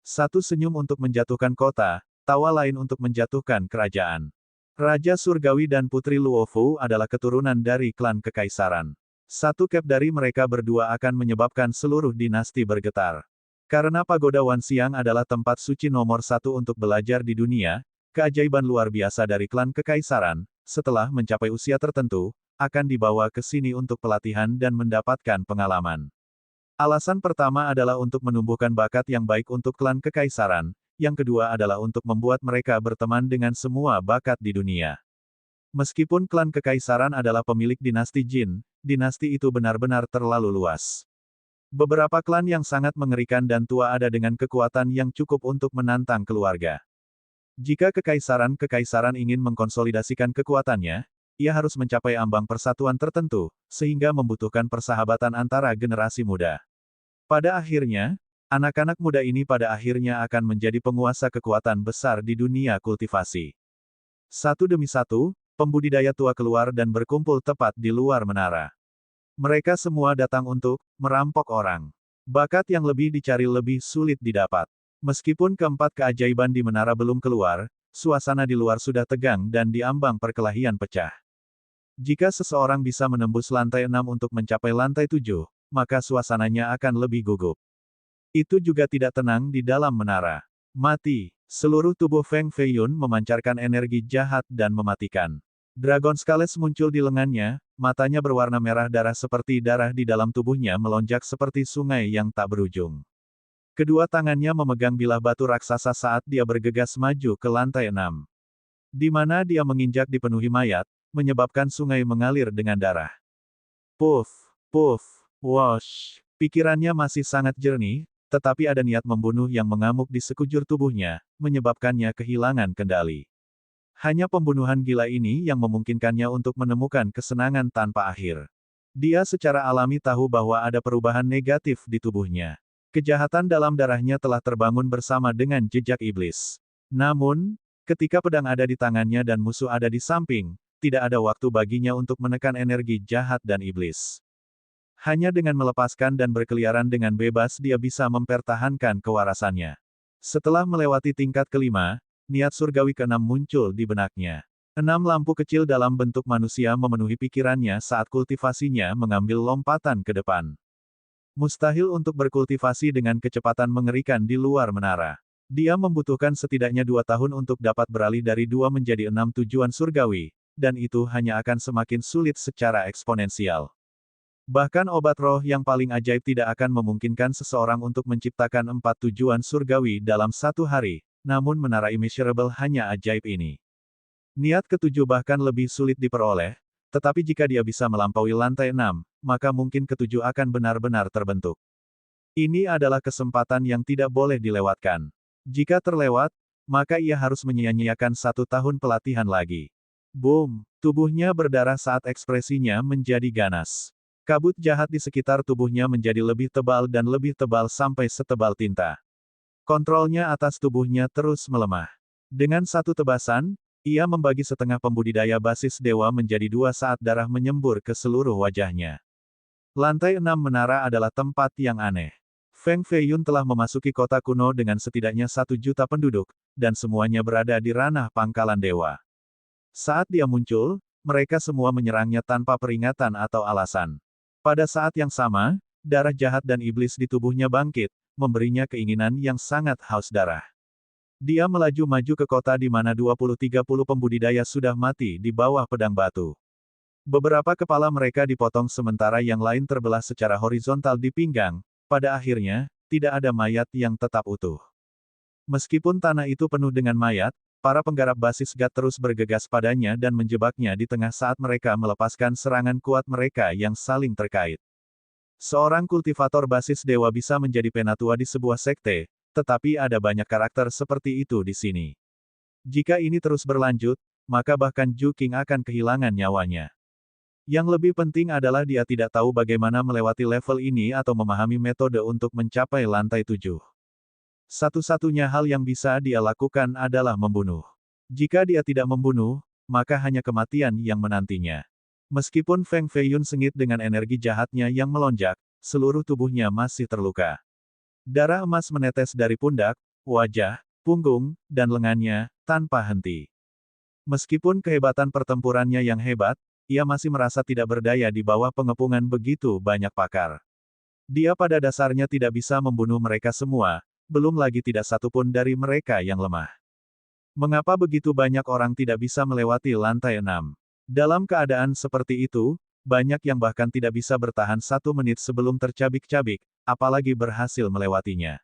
Satu senyum untuk menjatuhkan kota, tawa lain untuk menjatuhkan kerajaan. Raja Surgawi dan Putri Luofu adalah keturunan dari klan kekaisaran. Satu cap dari mereka berdua akan menyebabkan seluruh dinasti bergetar. Karena Pagoda Wanxiang adalah tempat suci nomor 1 untuk belajar di dunia, keajaiban luar biasa dari klan kekaisaran, setelah mencapai usia tertentu, akan dibawa ke sini untuk pelatihan dan mendapatkan pengalaman. Alasan pertama adalah untuk menumbuhkan bakat yang baik untuk klan kekaisaran, yang kedua adalah untuk membuat mereka berteman dengan semua bakat di dunia. Meskipun klan kekaisaran adalah pemilik dinasti Jin, dinasti itu benar-benar terlalu luas. Beberapa klan yang sangat mengerikan dan tua ada dengan kekuatan yang cukup untuk menantang keluarga. Jika kekaisaran-kekaisaran ingin mengkonsolidasikan kekuatannya, ia harus mencapai ambang persatuan tertentu, sehingga membutuhkan persahabatan antara generasi muda. Pada akhirnya, anak-anak muda ini pada akhirnya akan menjadi penguasa kekuatan besar di dunia kultivasi. Satu demi satu, pembudidaya tua keluar dan berkumpul tepat di luar menara. Mereka semua datang untuk merampok orang. Bakat yang lebih dicari lebih sulit didapat. Meskipun keempat keajaiban di menara belum keluar, suasana di luar sudah tegang dan di ambang perkelahian pecah. Jika seseorang bisa menembus lantai 6 untuk mencapai lantai 7, maka suasananya akan lebih gugup. Itu juga tidak tenang di dalam menara. Mati. Seluruh tubuh Feng Feiyun memancarkan energi jahat dan mematikan. Dragon Scales muncul di lengannya, matanya berwarna merah darah seperti darah di dalam tubuhnya melonjak seperti sungai yang tak berujung. Kedua tangannya memegang bilah batu raksasa saat dia bergegas maju ke lantai 6. Di mana dia menginjak dipenuhi mayat, menyebabkan sungai mengalir dengan darah. Puff, puff, wosh. Pikirannya masih sangat jernih, tetapi ada niat membunuh yang mengamuk di sekujur tubuhnya, menyebabkannya kehilangan kendali. Hanya pembunuhan gila ini yang memungkinkannya untuk menemukan kesenangan tanpa akhir. Dia secara alami tahu bahwa ada perubahan negatif di tubuhnya. Kejahatan dalam darahnya telah terbangun bersama dengan jejak iblis. Namun, Ketika pedang ada di tangannya dan musuh ada di samping, tidak ada waktu baginya untuk menekan energi jahat dan iblis. Hanya dengan melepaskan dan berkeliaran dengan bebas dia bisa mempertahankan kewarasannya. Setelah melewati tingkat kelima, niat surgawi keenam muncul di benaknya. 6 lampu kecil dalam bentuk manusia memenuhi pikirannya saat kultivasinya mengambil lompatan ke depan. Mustahil untuk berkultivasi dengan kecepatan mengerikan di luar menara. Dia membutuhkan setidaknya 2 tahun untuk dapat beralih dari 2 menjadi 6 tujuan surgawi, dan itu hanya akan semakin sulit secara eksponensial. Bahkan obat roh yang paling ajaib tidak akan memungkinkan seseorang untuk menciptakan 4 tujuan surgawi dalam 1 hari, namun menara immeasurable hanya ajaib ini. Niat ketujuh bahkan lebih sulit diperoleh, tetapi jika dia bisa melampaui lantai 6, maka mungkin ketujuh akan benar-benar terbentuk. Ini adalah kesempatan yang tidak boleh dilewatkan. Jika terlewat, maka ia harus menyia-nyiakan 1 tahun pelatihan lagi. Boom! Tubuhnya berdarah saat ekspresinya menjadi ganas. Kabut jahat di sekitar tubuhnya menjadi lebih tebal dan lebih tebal sampai setebal tinta. Kontrolnya atas tubuhnya terus melemah. Dengan satu tebasan, ia membagi setengah pembudidaya basis dewa menjadi 2 saat darah menyembur ke seluruh wajahnya. Lantai 6 menara adalah tempat yang aneh. Feng Feiyun telah memasuki kota kuno dengan setidaknya 1 juta penduduk, dan semuanya berada di ranah pangkalan dewa. Saat dia muncul, mereka semua menyerangnya tanpa peringatan atau alasan. Pada saat yang sama, darah jahat dan iblis di tubuhnya bangkit, memberinya keinginan yang sangat haus darah. Dia melaju-maju ke kota di mana 20-30 pembudidaya sudah mati di bawah pedang batu. Beberapa kepala mereka dipotong sementara yang lain terbelah secara horizontal di pinggang. Pada akhirnya, tidak ada mayat yang tetap utuh. Meskipun tanah itu penuh dengan mayat, para penggarap basis God terus bergegas padanya dan menjebaknya di tengah saat mereka melepaskan serangan kuat mereka yang saling terkait. Seorang kultivator basis dewa bisa menjadi penatua di sebuah sekte, tetapi ada banyak karakter seperti itu di sini. Jika ini terus berlanjut, maka bahkan Ju King akan kehilangan nyawanya. Yang lebih penting adalah dia tidak tahu bagaimana melewati level ini atau memahami metode untuk mencapai lantai 7. Satu-satunya hal yang bisa dia lakukan adalah membunuh. Jika dia tidak membunuh, maka hanya kematian yang menantinya. Meskipun Feng Feiyun sengit dengan energi jahatnya yang melonjak, seluruh tubuhnya masih terluka. Darah emas menetes dari pundak, wajah, punggung, dan lengannya, tanpa henti. Meskipun kehebatan pertempurannya yang hebat, ia masih merasa tidak berdaya di bawah pengepungan begitu banyak pakar. Dia pada dasarnya tidak bisa membunuh mereka semua, belum lagi tidak satupun dari mereka yang lemah. Mengapa begitu banyak orang tidak bisa melewati lantai 6? Dalam keadaan seperti itu, banyak yang bahkan tidak bisa bertahan 1 menit sebelum tercabik-cabik, apalagi berhasil melewatinya.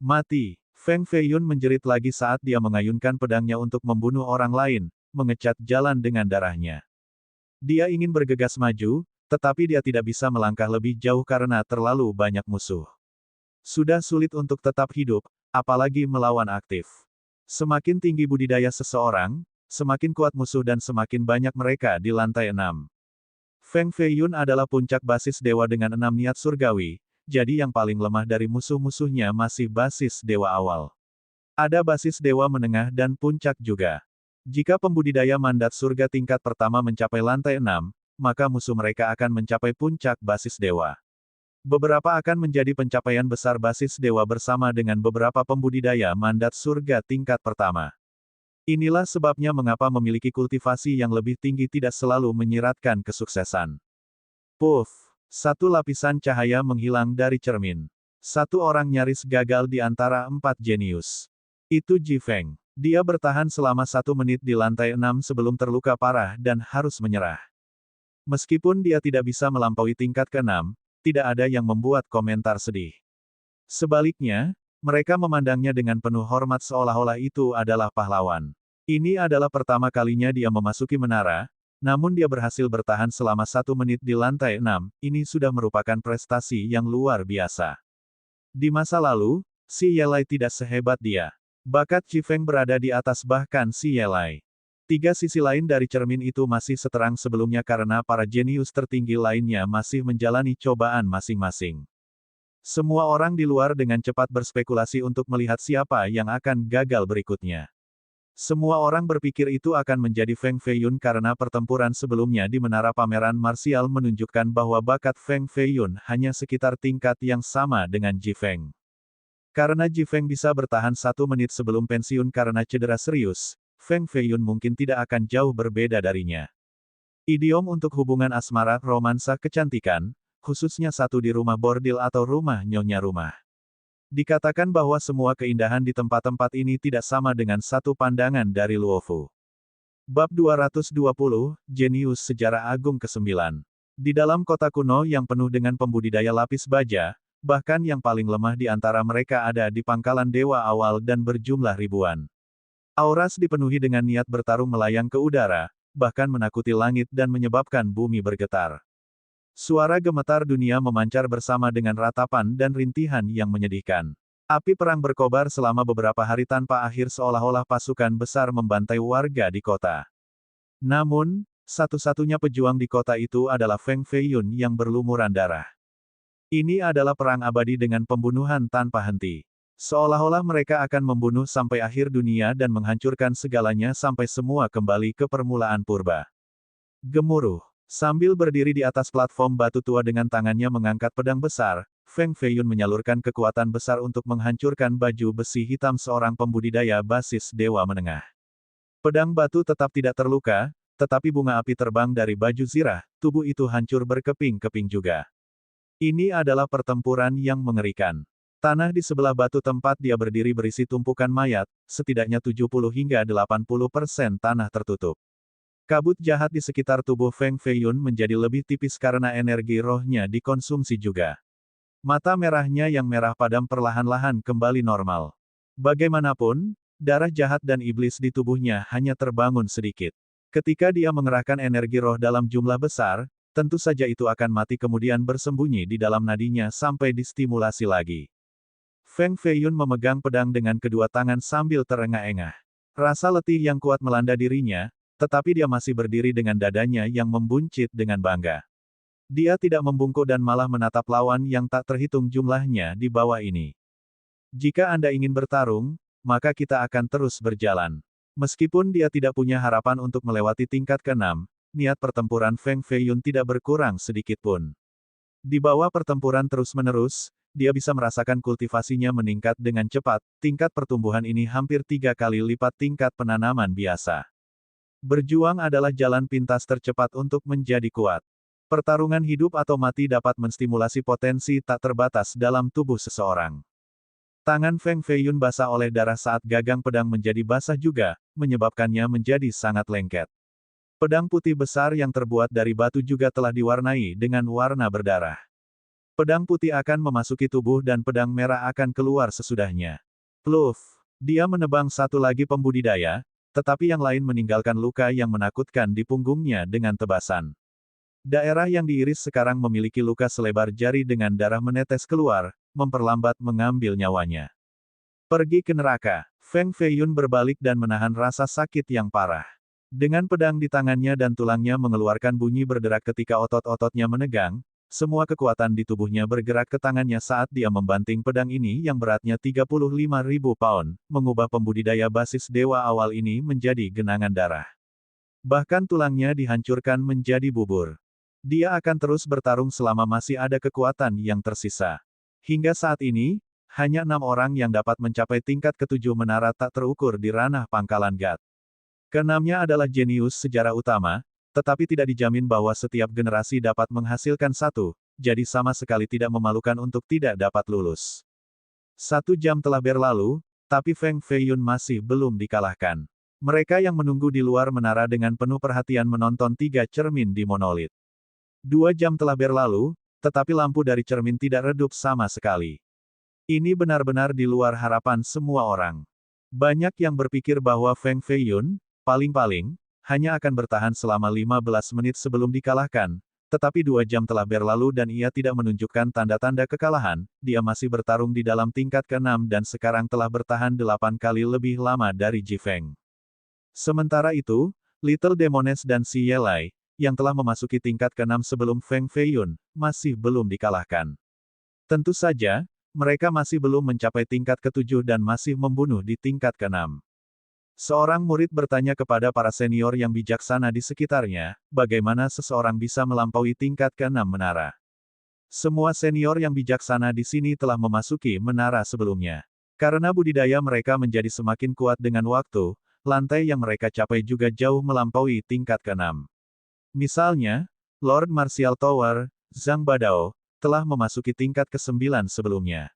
Mati! Feng Feiyun menjerit lagi saat dia mengayunkan pedangnya untuk membunuh orang lain, mengecat jalan dengan darahnya. Dia ingin bergegas maju, tetapi dia tidak bisa melangkah lebih jauh karena terlalu banyak musuh. Sudah sulit untuk tetap hidup, apalagi melawan aktif. Semakin tinggi budidaya seseorang, semakin kuat musuh dan semakin banyak mereka di lantai 6. Feng Feiyun adalah puncak basis dewa dengan 6 niat surgawi, jadi yang paling lemah dari musuh-musuhnya masih basis dewa awal. Ada basis dewa menengah dan puncak juga. Jika pembudidaya mandat surga tingkat pertama mencapai lantai 6, maka musuh mereka akan mencapai puncak basis dewa. Beberapa akan menjadi pencapaian besar basis dewa bersama dengan beberapa pembudidaya mandat surga tingkat pertama. Inilah sebabnya mengapa memiliki kultivasi yang lebih tinggi tidak selalu menyiratkan kesuksesan. Puff! 1 lapisan cahaya menghilang dari cermin. 1 orang nyaris gagal di antara 4 jenius. Itu Ji Feng. Dia bertahan selama 1 menit di lantai 6 sebelum terluka parah dan harus menyerah. Meskipun dia tidak bisa melampaui tingkat ke-6, tidak ada yang membuat komentar sedih. Sebaliknya, mereka memandangnya dengan penuh hormat seolah-olah itu adalah pahlawan. Ini adalah pertama kalinya dia memasuki menara, namun dia berhasil bertahan selama 1 menit di lantai 6, ini sudah merupakan prestasi yang luar biasa. Di masa lalu, si Yelai tidak sehebat dia. Bakat Ji Feng berada di atas bahkan si Yelai. 3 sisi lain dari cermin itu masih seterang sebelumnya karena para jenius tertinggi lainnya masih menjalani cobaan masing-masing. Semua orang di luar dengan cepat berspekulasi untuk melihat siapa yang akan gagal berikutnya. Semua orang berpikir itu akan menjadi Feng Feiyun karena pertempuran sebelumnya di menara pameran marsial menunjukkan bahwa bakat Feng Feiyun hanya sekitar tingkat yang sama dengan Ji Feng. Karena Ji Feng bisa bertahan 1 menit sebelum pensiun karena cedera serius, Feng Feiyun mungkin tidak akan jauh berbeda darinya. Idiom untuk hubungan asmara, romansa kecantikan, khususnya satu di rumah bordil atau rumah nyonya rumah. Dikatakan bahwa semua keindahan di tempat-tempat ini tidak sama dengan satu pandangan dari Luofu. Bab 220, Jenius Sejarah Agung ke-9. Di dalam kota kuno yang penuh dengan pembudidaya lapis baja, bahkan yang paling lemah di antara mereka ada di pangkalan dewa awal dan berjumlah ribuan. Auras dipenuhi dengan niat bertarung melayang ke udara, bahkan menakuti langit dan menyebabkan bumi bergetar. Suara gemetar dunia memancar bersama dengan ratapan dan rintihan yang menyedihkan. Api perang berkobar selama beberapa hari tanpa akhir seolah-olah pasukan besar membantai warga di kota. Namun, satu-satunya pejuang di kota itu adalah Feng Feiyun yang berlumuran darah. Ini adalah perang abadi dengan pembunuhan tanpa henti. Seolah-olah mereka akan membunuh sampai akhir dunia dan menghancurkan segalanya sampai semua kembali ke permulaan purba. Gemuruh. Sambil berdiri di atas platform batu tua dengan tangannya mengangkat pedang besar, Feng Feiyun menyalurkan kekuatan besar untuk menghancurkan baju besi hitam seorang pembudidaya basis dewa menengah. Pedang batu tetap tidak terluka, tetapi bunga api terbang dari baju zirah, tubuh itu hancur berkeping-keping juga. Ini adalah pertempuran yang mengerikan. Tanah di sebelah batu tempat dia berdiri berisi tumpukan mayat, setidaknya 70 hingga 80% tanah tertutup. Kabut jahat di sekitar tubuh Feng Feiyun menjadi lebih tipis karena energi rohnya dikonsumsi juga. Mata merahnya yang merah padam perlahan-lahan kembali normal. Bagaimanapun, darah jahat dan iblis di tubuhnya hanya terbangun sedikit. Ketika dia mengerahkan energi roh dalam jumlah besar, tentu saja itu akan mati kemudian bersembunyi di dalam nadinya sampai distimulasi lagi. Feng Feiyun memegang pedang dengan kedua tangan sambil terengah-engah. Rasa letih yang kuat melanda dirinya, tetapi dia masih berdiri dengan dadanya yang membuncit dengan bangga. Dia tidak membungkuk dan malah menatap lawan yang tak terhitung jumlahnya di bawah ini. Jika Anda ingin bertarung, maka kita akan terus berjalan. Meskipun dia tidak punya harapan untuk melewati tingkat ke-6, niat pertempuran Feng Feiyun tidak berkurang sedikit pun. Di bawah pertempuran terus-menerus, dia bisa merasakan kultivasinya meningkat dengan cepat, tingkat pertumbuhan ini hampir 3 kali lipat tingkat penanaman biasa. Berjuang adalah jalan pintas tercepat untuk menjadi kuat. Pertarungan hidup atau mati dapat menstimulasi potensi tak terbatas dalam tubuh seseorang. Tangan Feng Feiyun basah oleh darah saat gagang pedang menjadi basah juga, menyebabkannya menjadi sangat lengket. Pedang putih besar yang terbuat dari batu juga telah diwarnai dengan warna berdarah. Pedang putih akan memasuki tubuh dan pedang merah akan keluar sesudahnya. Pluf! Dia menebang satu lagi pembudidaya, tetapi yang lain meninggalkan luka yang menakutkan di punggungnya dengan tebasan. Daerah yang diiris sekarang memiliki luka selebar jari dengan darah menetes keluar, memperlambat mengambil nyawanya. Pergi ke neraka. Feng Feiyun berbalik dan menahan rasa sakit yang parah. Dengan pedang di tangannya dan tulangnya mengeluarkan bunyi berderak ketika otot-ototnya menegang, semua kekuatan di tubuhnya bergerak ke tangannya saat dia membanting pedang ini yang beratnya 35.000 pound, mengubah pembudidaya basis dewa awal ini menjadi genangan darah. Bahkan tulangnya dihancurkan menjadi bubur. Dia akan terus bertarung selama masih ada kekuatan yang tersisa. Hingga saat ini, hanya 6 orang yang dapat mencapai tingkat ke-7 menara tak terukur di ranah pangkalan God. Keenamnya adalah jenius sejarah utama, tetapi tidak dijamin bahwa setiap generasi dapat menghasilkan satu, jadi sama sekali tidak memalukan untuk tidak dapat lulus. 1 jam telah berlalu, tapi Feng Feiyun masih belum dikalahkan. Mereka yang menunggu di luar menara dengan penuh perhatian menonton 3 cermin di monolit. 2 jam telah berlalu, tetapi lampu dari cermin tidak redup sama sekali. Ini benar-benar di luar harapan semua orang. Banyak yang berpikir bahwa Feng Feiyun, paling-paling, hanya akan bertahan selama 15 menit sebelum dikalahkan, tetapi 2 jam telah berlalu dan ia tidak menunjukkan tanda-tanda kekalahan, dia masih bertarung di dalam tingkat ke-6 dan sekarang telah bertahan 8 kali lebih lama dari Ji Feng. Sementara itu, Little Demoness dan Si Yelai, yang telah memasuki tingkat ke-6 sebelum Feng Feiyun, masih belum dikalahkan. Tentu saja, mereka masih belum mencapai tingkat ke-7 dan masih membunuh di tingkat ke-6. Seorang murid bertanya kepada para senior yang bijaksana di sekitarnya, bagaimana seseorang bisa melampaui tingkat ke-6 menara. Semua senior yang bijaksana di sini telah memasuki menara sebelumnya. Karena budidaya mereka menjadi semakin kuat dengan waktu, lantai yang mereka capai juga jauh melampaui tingkat ke-6. Misalnya, Lord Martial Tower, Zhang Badao, telah memasuki tingkat ke-9 sebelumnya.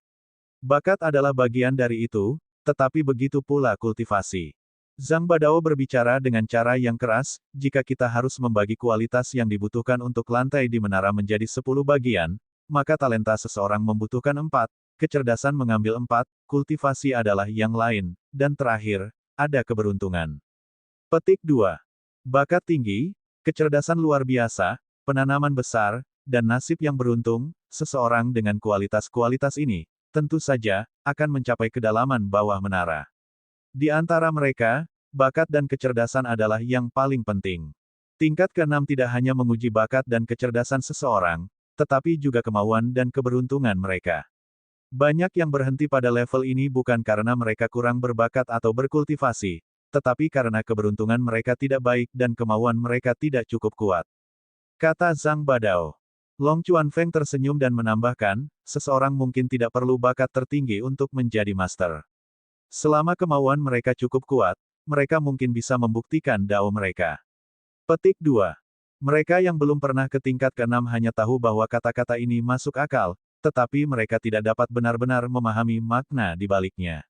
Bakat adalah bagian dari itu, tetapi begitu pula kultivasi. Zhang Badao berbicara dengan cara yang keras, jika kita harus membagi kualitas yang dibutuhkan untuk lantai di menara menjadi 10 bagian, maka talenta seseorang membutuhkan 4, kecerdasan mengambil 4, kultivasi adalah yang lain, dan terakhir, ada keberuntungan. Petik 2. Bakat tinggi, kecerdasan luar biasa, penanaman besar, dan nasib yang beruntung, seseorang dengan kualitas-kualitas ini, tentu saja, akan mencapai kedalaman bawah menara. Di antara mereka, bakat dan kecerdasan adalah yang paling penting. Tingkat ke-6 tidak hanya menguji bakat dan kecerdasan seseorang, tetapi juga kemauan dan keberuntungan mereka. Banyak yang berhenti pada level ini bukan karena mereka kurang berbakat atau berkultivasi, tetapi karena keberuntungan mereka tidak baik dan kemauan mereka tidak cukup kuat. Kata Zhang Badao. Long Chuanfeng tersenyum dan menambahkan, seseorang mungkin tidak perlu bakat tertinggi untuk menjadi master. Selama kemauan mereka cukup kuat, mereka mungkin bisa membuktikan dao mereka. Petik 2. Mereka yang belum pernah ke tingkat ke-6 hanya tahu bahwa kata-kata ini masuk akal, tetapi mereka tidak dapat benar-benar memahami makna di baliknya.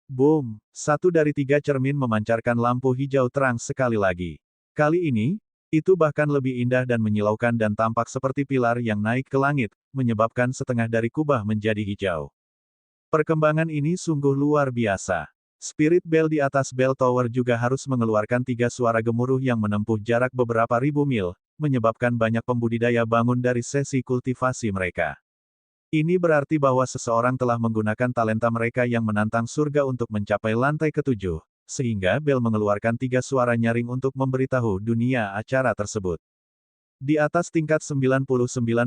Boom! 1 dari 3 cermin memancarkan lampu hijau terang sekali lagi. Kali ini, itu bahkan lebih indah dan menyilaukan dan tampak seperti pilar yang naik ke langit, menyebabkan setengah dari kubah menjadi hijau. Perkembangan ini sungguh luar biasa. Spirit Bell di atas Bell Tower juga harus mengeluarkan 3 suara gemuruh yang menempuh jarak beberapa ribu mil, menyebabkan banyak pembudidaya bangun dari sesi kultivasi mereka. Ini berarti bahwa seseorang telah menggunakan talenta mereka yang menantang surga untuk mencapai lantai ke-7, sehingga Bell mengeluarkan 3 suara nyaring untuk memberitahu dunia acara tersebut. Di atas tingkat 99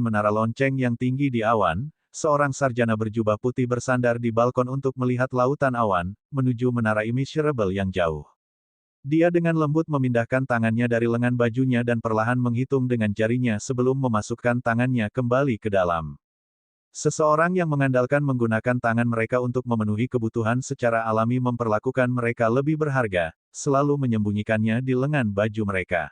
menara lonceng yang tinggi di awan, seorang sarjana berjubah putih bersandar di balkon untuk melihat lautan awan, menuju menara immeasurable yang jauh. Dia dengan lembut memindahkan tangannya dari lengan bajunya dan perlahan menghitung dengan jarinya sebelum memasukkan tangannya kembali ke dalam. Seseorang yang mengandalkan menggunakan tangan mereka untuk memenuhi kebutuhan secara alami memperlakukan mereka lebih berharga, selalu menyembunyikannya di lengan baju mereka.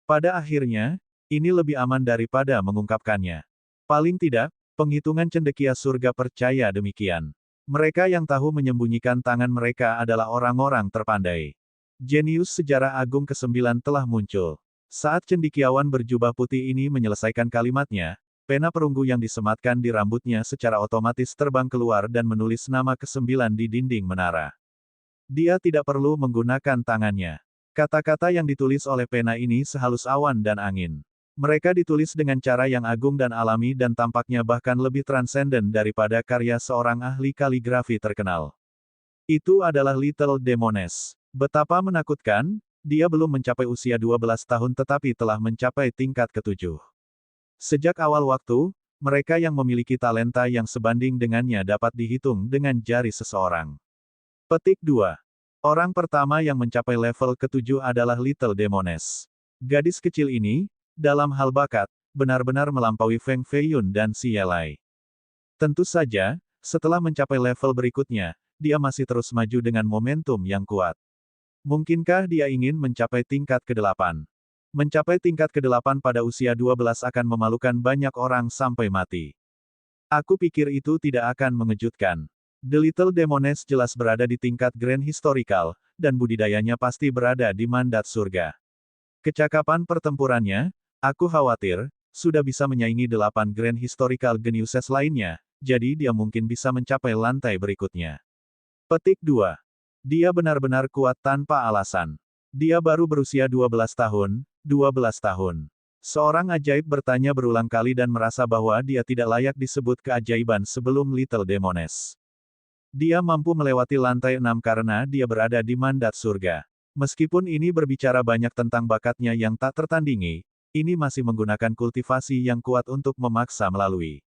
Pada akhirnya, ini lebih aman daripada mengungkapkannya. Paling tidak, penghitungan cendekia surga percaya demikian. Mereka yang tahu menyembunyikan tangan mereka adalah orang-orang terpandai. Jenius sejarah agung ke-9 telah muncul. Saat cendekiawan berjubah putih ini menyelesaikan kalimatnya, pena perunggu yang disematkan di rambutnya secara otomatis terbang keluar dan menulis nama ke-9 di dinding menara. Dia tidak perlu menggunakan tangannya. Kata-kata yang ditulis oleh pena ini sehalus awan dan angin. Mereka ditulis dengan cara yang agung dan alami dan tampaknya bahkan lebih transenden daripada karya seorang ahli kaligrafi terkenal. Itu adalah Little Demoness. Betapa menakutkan, dia belum mencapai usia 12 tahun tetapi telah mencapai tingkat ke-7. Sejak awal waktu, mereka yang memiliki talenta yang sebanding dengannya dapat dihitung dengan jari seseorang. Petik 2. Orang pertama yang mencapai level ke-7 adalah Little Demoness. Gadis kecil ini, dalam hal bakat, benar-benar melampaui Feng Feiyun dan Xie Yelai. Tentu saja, setelah mencapai level berikutnya, dia masih terus maju dengan momentum yang kuat. Mungkinkah dia ingin mencapai tingkat ke-8? Mencapai tingkat ke-8 pada usia 12 akan memalukan banyak orang sampai mati. Aku pikir itu tidak akan mengejutkan. The Little Demoness jelas berada di tingkat Grand Historical, dan budidayanya pasti berada di mandat surga. Kecakapan pertempurannya, aku khawatir, sudah bisa menyaingi 8 Grand Historical Geniuses lainnya, jadi dia mungkin bisa mencapai lantai berikutnya. Petik 2. Dia benar-benar kuat tanpa alasan. Dia baru berusia 12 tahun, 12 tahun. Seorang ajaib bertanya berulang kali dan merasa bahwa dia tidak layak disebut keajaiban sebelum Little Demoness. Dia mampu melewati lantai 6 karena dia berada di mandat surga. Meskipun ini berbicara banyak tentang bakatnya yang tak tertandingi, ini masih menggunakan kultivasi yang kuat untuk memaksa melalui.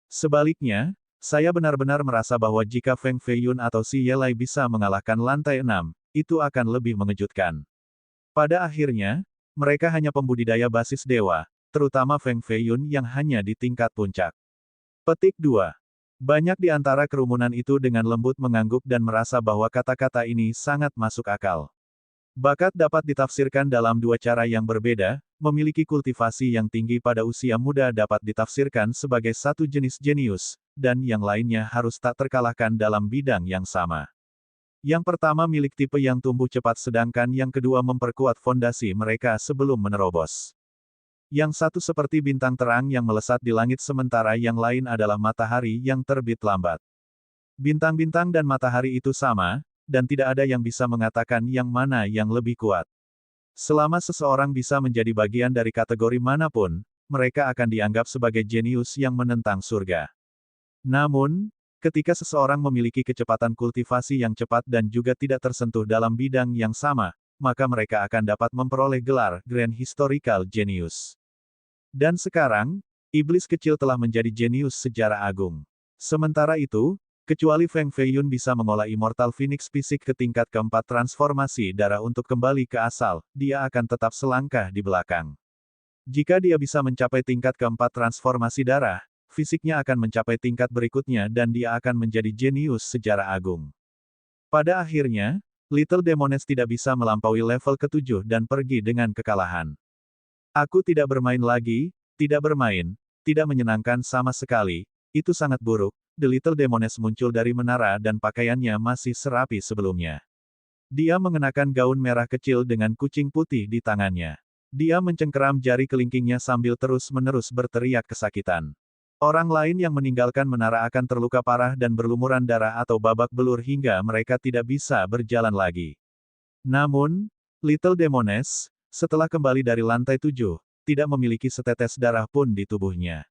Sebaliknya, saya benar-benar merasa bahwa jika Feng Feiyun atau Xie Yelai bisa mengalahkan lantai 6, itu akan lebih mengejutkan. Pada akhirnya, mereka hanya pembudidaya basis dewa, terutama Feng Feiyun yang hanya di tingkat puncak. Petik 2. Banyak di antara kerumunan itu dengan lembut mengangguk dan merasa bahwa kata-kata ini sangat masuk akal. Bakat dapat ditafsirkan dalam dua cara yang berbeda, memiliki kultivasi yang tinggi pada usia muda dapat ditafsirkan sebagai satu jenis jenius, dan yang lainnya harus tak terkalahkan dalam bidang yang sama. Yang pertama milik tipe yang tumbuh cepat sedangkan yang kedua memperkuat fondasi mereka sebelum menerobos. Yang satu seperti bintang terang yang melesat di langit sementara yang lain adalah matahari yang terbit lambat. Bintang-bintang dan matahari itu sama, dan tidak ada yang bisa mengatakan yang mana yang lebih kuat. Selama seseorang bisa menjadi bagian dari kategori manapun, mereka akan dianggap sebagai jenius yang menentang surga. Namun, ketika seseorang memiliki kecepatan kultivasi yang cepat dan juga tidak tersentuh dalam bidang yang sama, maka mereka akan dapat memperoleh gelar Grand Historical Genius. Dan sekarang, iblis kecil telah menjadi jenius sejarah agung. Sementara itu, kecuali Feng Feiyun bisa mengolah Immortal Phoenix fisik ke tingkat keempat transformasi darah untuk kembali ke asal, dia akan tetap selangkah di belakang. Jika dia bisa mencapai tingkat keempat transformasi darah, fisiknya akan mencapai tingkat berikutnya dan dia akan menjadi jenius sejarah agung. Pada akhirnya, Little Demoness tidak bisa melampaui level ke-7 dan pergi dengan kekalahan. Aku tidak bermain lagi, tidak bermain, tidak menyenangkan sama sekali, itu sangat buruk. The Little Demoness muncul dari menara dan pakaiannya masih serapi sebelumnya. Dia mengenakan gaun merah kecil dengan kucing putih di tangannya. Dia mencengkeram jari kelingkingnya sambil terus-menerus berteriak kesakitan. Orang lain yang meninggalkan menara akan terluka parah dan berlumuran darah atau babak belur hingga mereka tidak bisa berjalan lagi. Namun, Little Demoness, setelah kembali dari lantai 7, tidak memiliki setetes darah pun di tubuhnya.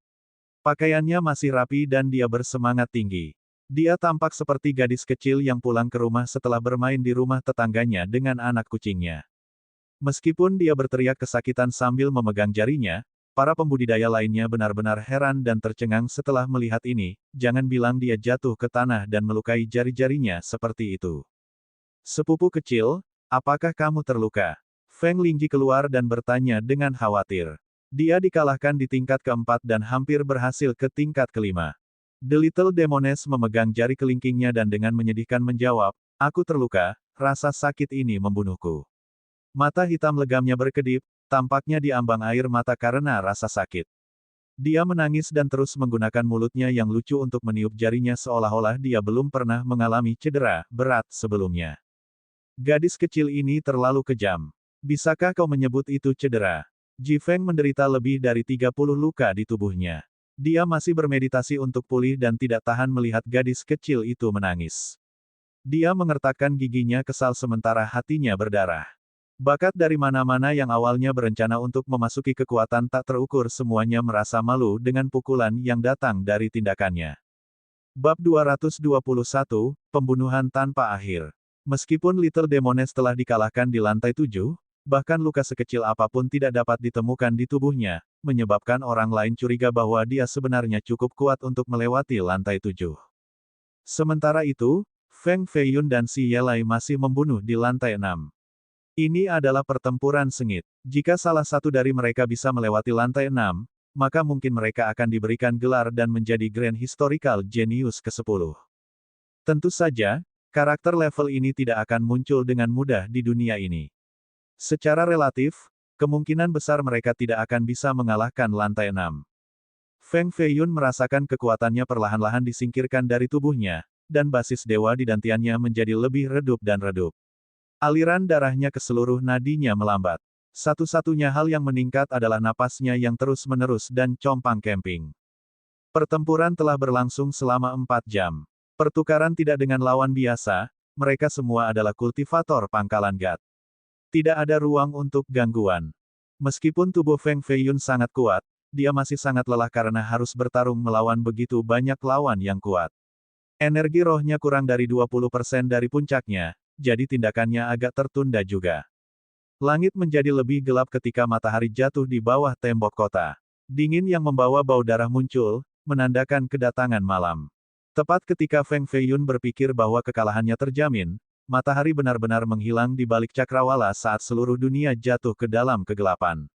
Pakaiannya masih rapi dan dia bersemangat tinggi. Dia tampak seperti gadis kecil yang pulang ke rumah setelah bermain di rumah tetangganya dengan anak kucingnya. Meskipun dia berteriak kesakitan sambil memegang jarinya, para pembudidaya lainnya benar-benar heran dan tercengang setelah melihat ini, jangan bilang dia jatuh ke tanah dan melukai jari-jarinya seperti itu. Sepupu kecil, apakah kamu terluka? Feng Lingji keluar dan bertanya dengan khawatir. Dia dikalahkan di tingkat keempat dan hampir berhasil ke tingkat kelima. The Little Demoness memegang jari kelingkingnya dan dengan menyedihkan menjawab, aku terluka, rasa sakit ini membunuhku. Mata hitam legamnya berkedip, tampaknya diambang air mata karena rasa sakit. Dia menangis dan terus menggunakan mulutnya yang lucu untuk meniup jarinya seolah-olah dia belum pernah mengalami cedera berat sebelumnya. Gadis kecil ini terlalu kejam. Bisakah kau menyebut itu cedera? Ji Feng menderita lebih dari 30 luka di tubuhnya. Dia masih bermeditasi untuk pulih dan tidak tahan melihat gadis kecil itu menangis. Dia mengertakkan giginya kesal sementara hatinya berdarah. Bakat dari mana-mana yang awalnya berencana untuk memasuki kekuatan tak terukur semuanya merasa malu dengan pukulan yang datang dari tindakannya. Bab 221, Pembunuhan Tanpa Akhir. Meskipun Little Demoness telah dikalahkan di lantai 7, bahkan luka sekecil apapun tidak dapat ditemukan di tubuhnya, menyebabkan orang lain curiga bahwa dia sebenarnya cukup kuat untuk melewati lantai 7. Sementara itu, Feng Feiyun dan Si Yelai masih membunuh di lantai 6. Ini adalah pertempuran sengit. Jika salah satu dari mereka bisa melewati lantai 6, maka mungkin mereka akan diberikan gelar dan menjadi Grand Historical Genius ke-10. Tentu saja, karakter level ini tidak akan muncul dengan mudah di dunia ini. Secara relatif, kemungkinan besar mereka tidak akan bisa mengalahkan lantai 6. Feng Feiyun merasakan kekuatannya perlahan-lahan disingkirkan dari tubuhnya, dan basis dewa di dantiannya menjadi lebih redup dan redup. Aliran darahnya ke seluruh nadinya melambat. Satu-satunya hal yang meningkat adalah napasnya yang terus-menerus dan compang-camping. Pertempuran telah berlangsung selama 4 jam. Pertukaran tidak dengan lawan biasa, mereka semua adalah kultivator pangkalan God. Tidak ada ruang untuk gangguan. Meskipun tubuh Feng Feiyun sangat kuat, dia masih sangat lelah karena harus bertarung melawan begitu banyak lawan yang kuat. Energi rohnya kurang dari 20% dari puncaknya, jadi tindakannya agak tertunda juga. Langit menjadi lebih gelap ketika matahari jatuh di bawah tembok kota. Dingin yang membawa bau darah muncul, menandakan kedatangan malam. Tepat ketika Feng Feiyun berpikir bahwa kekalahannya terjamin, matahari benar-benar menghilang di balik cakrawala saat seluruh dunia jatuh ke dalam kegelapan.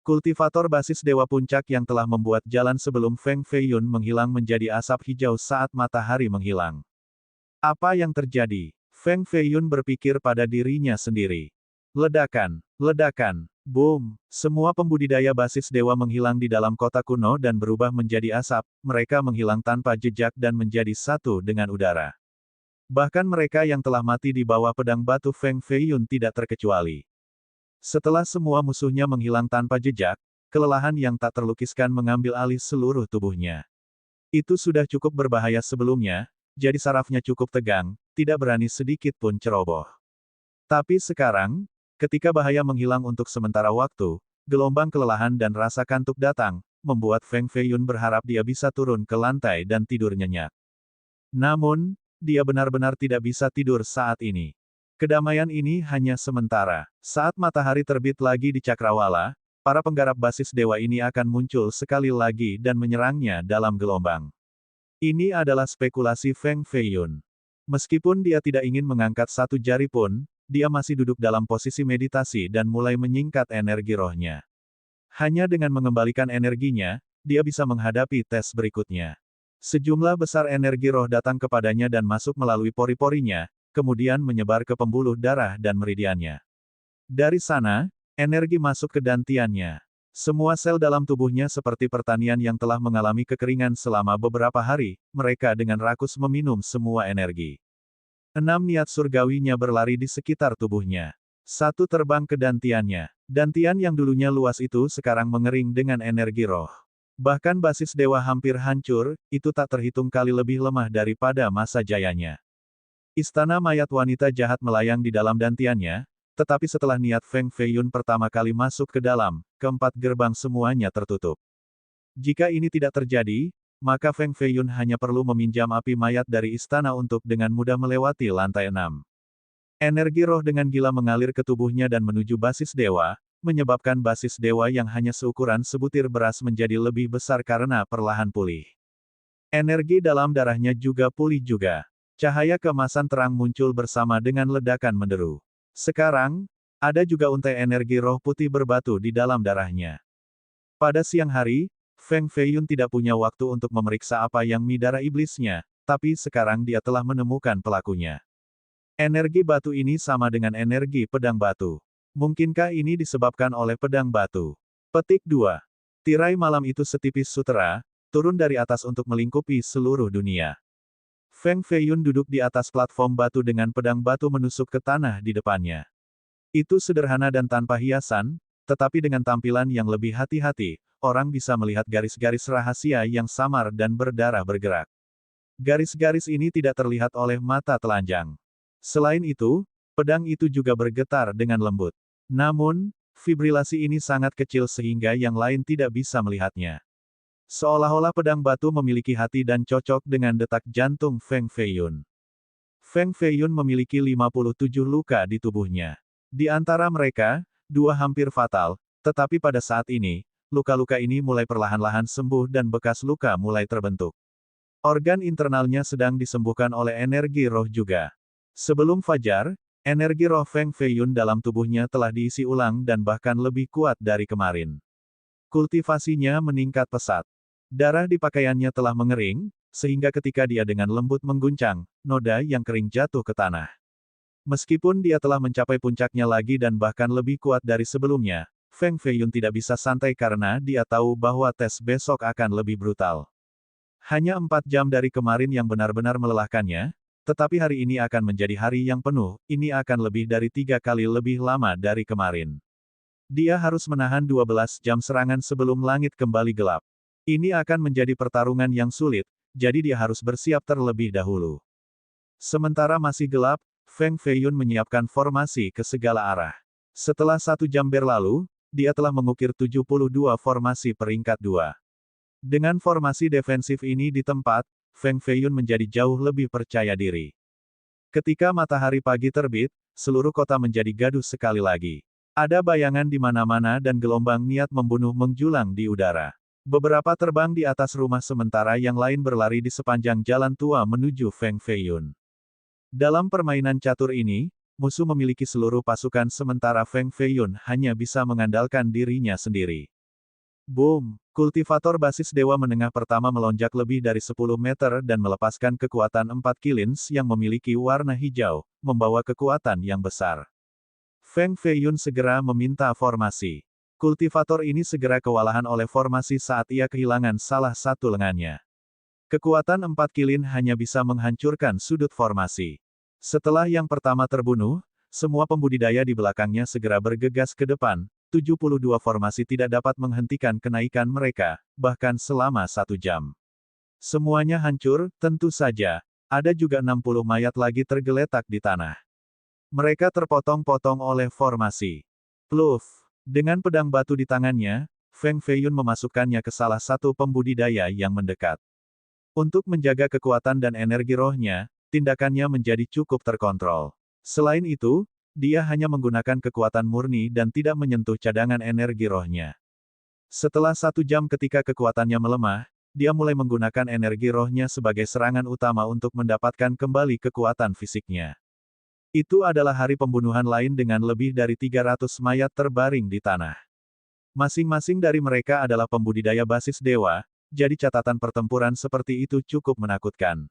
Kultivator basis Dewa Puncak yang telah membuat jalan sebelum Feng Feiyun menghilang menjadi asap hijau saat matahari menghilang. Apa yang terjadi? Feng Feiyun berpikir pada dirinya sendiri. Ledakan, ledakan, boom. Semua pembudidaya basis dewa menghilang di dalam kota kuno dan berubah menjadi asap, mereka menghilang tanpa jejak dan menjadi satu dengan udara. Bahkan mereka yang telah mati di bawah pedang batu Feng Feiyun tidak terkecuali. Setelah semua musuhnya menghilang tanpa jejak, kelelahan yang tak terlukiskan mengambil alih seluruh tubuhnya. Itu sudah cukup berbahaya sebelumnya, jadi sarafnya cukup tegang, tidak berani sedikit pun ceroboh. Tapi sekarang, ketika bahaya menghilang untuk sementara waktu, gelombang kelelahan dan rasa kantuk datang, membuat Feng Feiyun berharap dia bisa turun ke lantai dan tidur nyenyak. Namun, dia benar-benar tidak bisa tidur saat ini. Kedamaian ini hanya sementara. Saat matahari terbit lagi di cakrawala, para penggarap basis dewa ini akan muncul sekali lagi dan menyerangnya dalam gelombang. Ini adalah spekulasi Feng Feiyun. Meskipun dia tidak ingin mengangkat satu jari pun, dia masih duduk dalam posisi meditasi dan mulai menyingkat energi rohnya. Hanya dengan mengembalikan energinya, dia bisa menghadapi tes berikutnya. Sejumlah besar energi roh datang kepadanya dan masuk melalui pori-porinya, kemudian menyebar ke pembuluh darah dan meridiannya. Dari sana, energi masuk ke dantiannya. Semua sel dalam tubuhnya seperti pertanian yang telah mengalami kekeringan selama beberapa hari, mereka dengan rakus meminum semua energi. 6 niat surgawinya berlari di sekitar tubuhnya. 1 terbang ke dantiannya. Dantian yang dulunya luas itu sekarang mengering dengan energi roh. Bahkan basis dewa hampir hancur, itu tak terhitung kali lebih lemah daripada masa jayanya. Istana mayat wanita jahat melayang di dalam dantiannya, tetapi setelah niat Feng Feiyun pertama kali masuk ke dalam, keempat gerbang semuanya tertutup. Jika ini tidak terjadi, maka Feng Feiyun hanya perlu meminjam api mayat dari istana untuk dengan mudah melewati lantai 6. Energi roh dengan gila mengalir ke tubuhnya dan menuju basis dewa, menyebabkan basis dewa yang hanya seukuran sebutir beras menjadi lebih besar karena perlahan pulih. Energi dalam darahnya juga pulih juga. Cahaya keemasan terang muncul bersama dengan ledakan menderu. Sekarang, ada juga untai energi roh putih berbatu di dalam darahnya. Pada siang hari, Feng Feiyun tidak punya waktu untuk memeriksa apa yang midara iblisnya, tapi sekarang dia telah menemukan pelakunya. Energi batu ini sama dengan energi pedang batu. Mungkinkah ini disebabkan oleh pedang batu? Petik 2. Tirai malam itu setipis sutera, turun dari atas untuk melingkupi seluruh dunia. Feng Feiyun duduk di atas platform batu dengan pedang batu menusuk ke tanah di depannya. Itu sederhana dan tanpa hiasan, tetapi dengan tampilan yang lebih hati-hati, orang bisa melihat garis-garis rahasia yang samar dan berdarah bergerak. Garis-garis ini tidak terlihat oleh mata telanjang. Selain itu, pedang itu juga bergetar dengan lembut. Namun, fibrilasi ini sangat kecil sehingga yang lain tidak bisa melihatnya. Seolah-olah pedang batu memiliki hati dan cocok dengan detak jantung Feng Feiyun. Feng Feiyun memiliki 57 luka di tubuhnya. Di antara mereka, 2 hampir fatal, tetapi pada saat ini, luka-luka ini mulai perlahan-lahan sembuh dan bekas luka mulai terbentuk. Organ internalnya sedang disembuhkan oleh energi roh juga. Sebelum fajar, energi roh Feng Feiyun dalam tubuhnya telah diisi ulang dan bahkan lebih kuat dari kemarin. Kultivasinya meningkat pesat. Darah di pakaiannya telah mengering, sehingga ketika dia dengan lembut mengguncang, noda yang kering jatuh ke tanah. Meskipun dia telah mencapai puncaknya lagi dan bahkan lebih kuat dari sebelumnya, Feng Feiyun tidak bisa santai karena dia tahu bahwa tes besok akan lebih brutal. Hanya 4 jam dari kemarin yang benar-benar melelahkannya, tetapi hari ini akan menjadi hari yang penuh, ini akan lebih dari 3 kali lebih lama dari kemarin. Dia harus menahan 12 jam serangan sebelum langit kembali gelap. Ini akan menjadi pertarungan yang sulit, jadi dia harus bersiap terlebih dahulu. Sementara masih gelap, Feng Feiyun menyiapkan formasi ke segala arah. Setelah 1 jam berlalu, dia telah mengukir 72 formasi peringkat 2. Dengan formasi defensif ini di tempat, Feng Feiyun menjadi jauh lebih percaya diri. Ketika matahari pagi terbit, seluruh kota menjadi gaduh sekali lagi. Ada bayangan di mana-mana dan gelombang niat membunuh menjulang di udara. Beberapa terbang di atas rumah sementara yang lain berlari di sepanjang jalan tua menuju Feng Feiyun. Dalam permainan catur ini, musuh memiliki seluruh pasukan sementara Feng Feiyun hanya bisa mengandalkan dirinya sendiri. Boom! Kultivator basis dewa menengah pertama melonjak lebih dari 10 meter dan melepaskan kekuatan 4 kilins yang memiliki warna hijau, membawa kekuatan yang besar. Feng Feiyun segera meminta formasi. Kultivator ini segera kewalahan oleh formasi saat ia kehilangan salah satu lengannya. Kekuatan 4 kilin hanya bisa menghancurkan sudut formasi. Setelah yang pertama terbunuh, semua pembudidaya di belakangnya segera bergegas ke depan. 72 formasi tidak dapat menghentikan kenaikan mereka, bahkan selama 1 jam. Semuanya hancur, tentu saja. Ada juga 60 mayat lagi tergeletak di tanah. Mereka terpotong-potong oleh formasi. Pluf! Dengan pedang batu di tangannya, Feng Feiyun memasukkannya ke salah satu pembudidaya yang mendekat. Untuk menjaga kekuatan dan energi rohnya, tindakannya menjadi cukup terkontrol. Selain itu, dia hanya menggunakan kekuatan murni dan tidak menyentuh cadangan energi rohnya. Setelah 1 jam ketika kekuatannya melemah, dia mulai menggunakan energi rohnya sebagai serangan utama untuk mendapatkan kembali kekuatan fisiknya. Itu adalah hari pembunuhan lain dengan lebih dari 300 mayat terbaring di tanah. Masing-masing dari mereka adalah pembudidaya basis dewa, jadi catatan pertempuran seperti itu cukup menakutkan.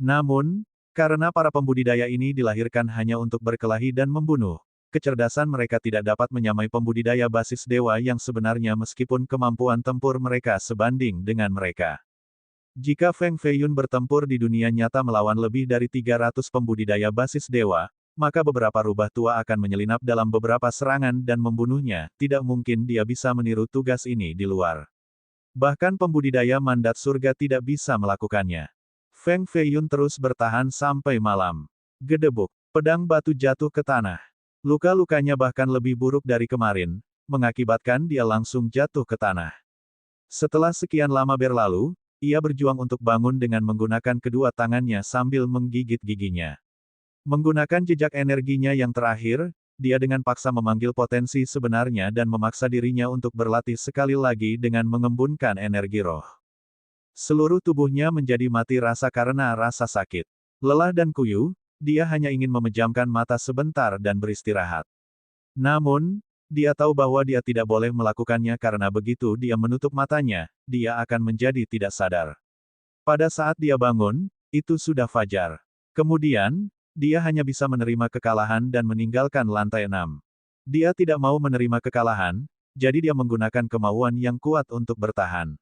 Namun, karena para pembudidaya ini dilahirkan hanya untuk berkelahi dan membunuh, kecerdasan mereka tidak dapat menyamai pembudidaya basis dewa yang sebenarnya meskipun kemampuan tempur mereka sebanding dengan mereka. Jika Feng Feiyun bertempur di dunia nyata melawan lebih dari 300 pembudidaya basis dewa, maka beberapa rubah tua akan menyelinap dalam beberapa serangan dan membunuhnya, tidak mungkin dia bisa meniru tugas ini di luar. Bahkan pembudidaya mandat surga tidak bisa melakukannya. Feng Feiyun terus bertahan sampai malam. Gedebuk, pedang batu jatuh ke tanah. Luka-lukanya bahkan lebih buruk dari kemarin, mengakibatkan dia langsung jatuh ke tanah. Setelah sekian lama berlalu, ia berjuang untuk bangun dengan menggunakan kedua tangannya sambil menggigit giginya. Menggunakan jejak energinya yang terakhir, dia dengan paksa memanggil potensi sebenarnya dan memaksa dirinya untuk berlatih sekali lagi dengan mengembunkan energi roh. Seluruh tubuhnya menjadi mati rasa karena rasa sakit. Lelah dan kuyuh, dia hanya ingin memejamkan mata sebentar dan beristirahat. Namun, dia tahu bahwa dia tidak boleh melakukannya karena begitu dia menutup matanya, dia akan menjadi tidak sadar. Pada saat dia bangun, itu sudah fajar. Kemudian, dia hanya bisa menerima kekalahan dan meninggalkan lantai 6. Dia tidak mau menerima kekalahan, jadi dia menggunakan kemauan yang kuat untuk bertahan.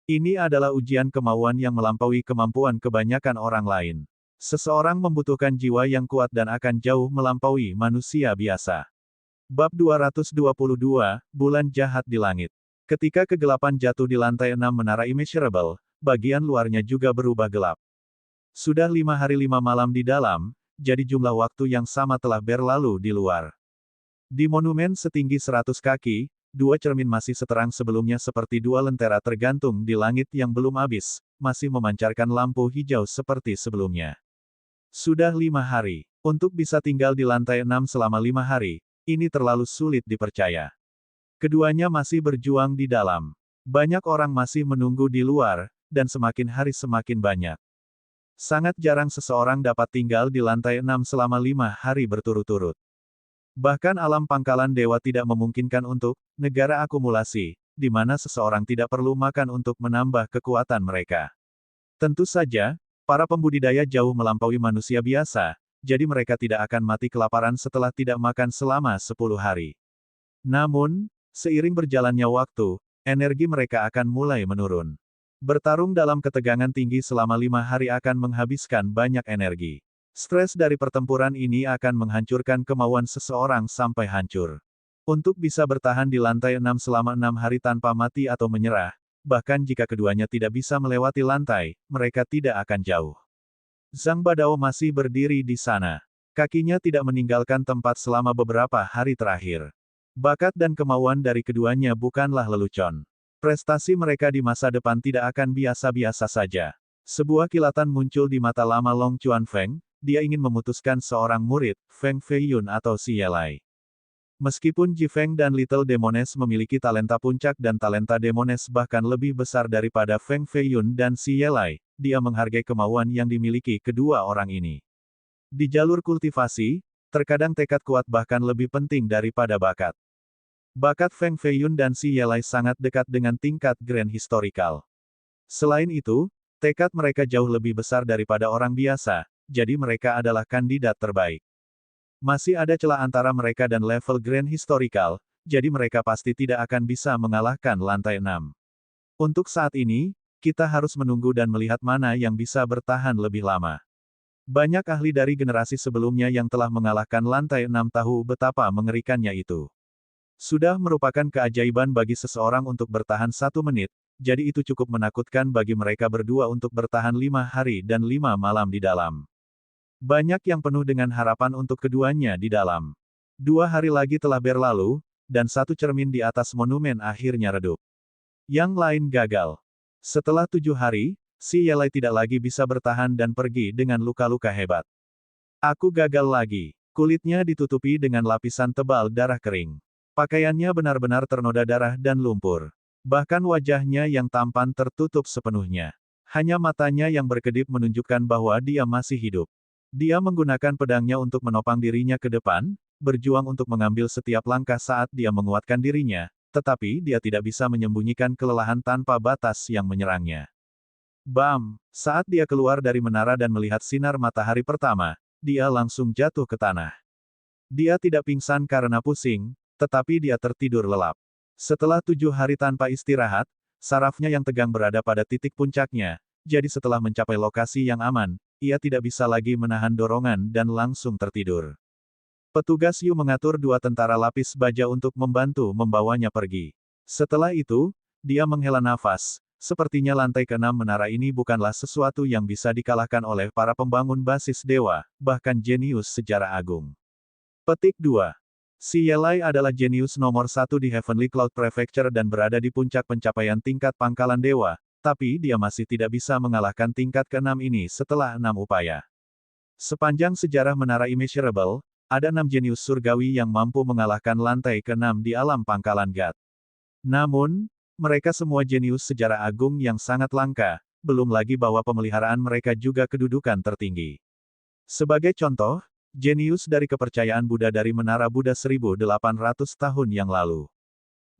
Ini adalah ujian kemauan yang melampaui kemampuan kebanyakan orang lain. Seseorang membutuhkan jiwa yang kuat dan akan jauh melampaui manusia biasa. Bab 222, Bulan Jahat di Langit. Ketika kegelapan jatuh di lantai 6 menara Immeasurable, bagian luarnya juga berubah gelap. Sudah 5 hari 5 malam di dalam, jadi jumlah waktu yang sama telah berlalu di luar. Di monumen setinggi 100 kaki, 2 cermin masih seterang sebelumnya seperti 2 lentera tergantung di langit yang belum habis, masih memancarkan lampu hijau seperti sebelumnya. Sudah 5 hari. Untuk bisa tinggal di lantai 6 selama 5 hari, ini terlalu sulit dipercaya. Keduanya masih berjuang di dalam. Banyak orang masih menunggu di luar, dan semakin hari semakin banyak. Sangat jarang seseorang dapat tinggal di lantai 6 selama 5 hari berturut-turut. Bahkan alam pangkalan dewa tidak memungkinkan untuk negara akumulasi, di mana seseorang tidak perlu makan untuk menambah kekuatan mereka. Tentu saja, para pembudidaya jauh melampaui manusia biasa, jadi mereka tidak akan mati kelaparan setelah tidak makan selama 10 hari. Namun, seiring berjalannya waktu, energi mereka akan mulai menurun. Bertarung dalam ketegangan tinggi selama 5 hari akan menghabiskan banyak energi. Stres dari pertempuran ini akan menghancurkan kemauan seseorang sampai hancur. Untuk bisa bertahan di lantai 6 selama 6 hari tanpa mati atau menyerah, bahkan jika keduanya tidak bisa melewati lantai, mereka tidak akan jauh. Zhang Badao masih berdiri di sana. Kakinya tidak meninggalkan tempat selama beberapa hari terakhir. Bakat dan kemauan dari keduanya bukanlah lelucon. Prestasi mereka di masa depan tidak akan biasa-biasa saja. Sebuah kilatan muncul di mata lama Long Chuanfeng. Dia ingin memutuskan seorang murid, Feng Feiyun atau Xie Yelai. Meskipun Ji Feng dan Little Demoness memiliki talenta puncak dan talenta Demoness bahkan lebih besar daripada Feng Feiyun dan Xie Yelai, dia menghargai kemauan yang dimiliki kedua orang ini. Di jalur kultivasi, terkadang tekad kuat bahkan lebih penting daripada bakat. Bakat Feng Feiyun dan Xi Yelai sangat dekat dengan tingkat Grand Historical. Selain itu, tekad mereka jauh lebih besar daripada orang biasa, jadi mereka adalah kandidat terbaik. Masih ada celah antara mereka dan level Grand Historical, jadi mereka pasti tidak akan bisa mengalahkan lantai 6. Untuk saat ini, kita harus menunggu dan melihat mana yang bisa bertahan lebih lama. Banyak ahli dari generasi sebelumnya yang telah mengalahkan lantai 6 tahu betapa mengerikannya itu. Sudah merupakan keajaiban bagi seseorang untuk bertahan 1 menit, jadi itu cukup menakutkan bagi mereka berdua untuk bertahan 5 hari dan 5 malam di dalam. Banyak yang penuh dengan harapan untuk keduanya di dalam. 2 hari lagi telah berlalu, dan 1 cermin di atas monumen akhirnya redup. Yang lain gagal. Setelah 7 hari, Xi Yelai tidak lagi bisa bertahan dan pergi dengan luka-luka hebat. Aku gagal lagi. Kulitnya ditutupi dengan lapisan tebal darah kering. Pakaiannya benar-benar ternoda darah dan lumpur. Bahkan wajahnya yang tampan tertutup sepenuhnya. Hanya matanya yang berkedip menunjukkan bahwa dia masih hidup. Dia menggunakan pedangnya untuk menopang dirinya ke depan, berjuang untuk mengambil setiap langkah saat dia menguatkan dirinya, tetapi dia tidak bisa menyembunyikan kelelahan tanpa batas yang menyerangnya. Bam! Saat dia keluar dari menara dan melihat sinar matahari pertama, dia langsung jatuh ke tanah. Dia tidak pingsan karena pusing, tetapi dia tertidur lelap. Setelah 7 hari tanpa istirahat, sarafnya yang tegang berada pada titik puncaknya, jadi setelah mencapai lokasi yang aman, ia tidak bisa lagi menahan dorongan dan langsung tertidur. Petugas Yu mengatur 2 tentara lapis baja untuk membantu membawanya pergi. Setelah itu, dia menghela nafas, sepertinya lantai ke-6 menara ini bukanlah sesuatu yang bisa dikalahkan oleh para pembangun basis dewa, bahkan jenius sejarah agung. Petik 2. Xi Yelai adalah jenius nomor 1 di Heavenly Cloud Prefecture dan berada di puncak pencapaian tingkat pangkalan dewa, tapi dia masih tidak bisa mengalahkan tingkat ke-6 ini setelah 6 upaya. Sepanjang sejarah menara Immeasurable, ada 6 jenius surgawi yang mampu mengalahkan lantai ke-6 di alam pangkalan God. Namun, mereka semua jenius sejarah agung yang sangat langka, belum lagi bahwa pemeliharaan mereka juga kedudukan tertinggi. Sebagai contoh, jenius dari kepercayaan Buddha dari Menara Buddha 1800 tahun yang lalu.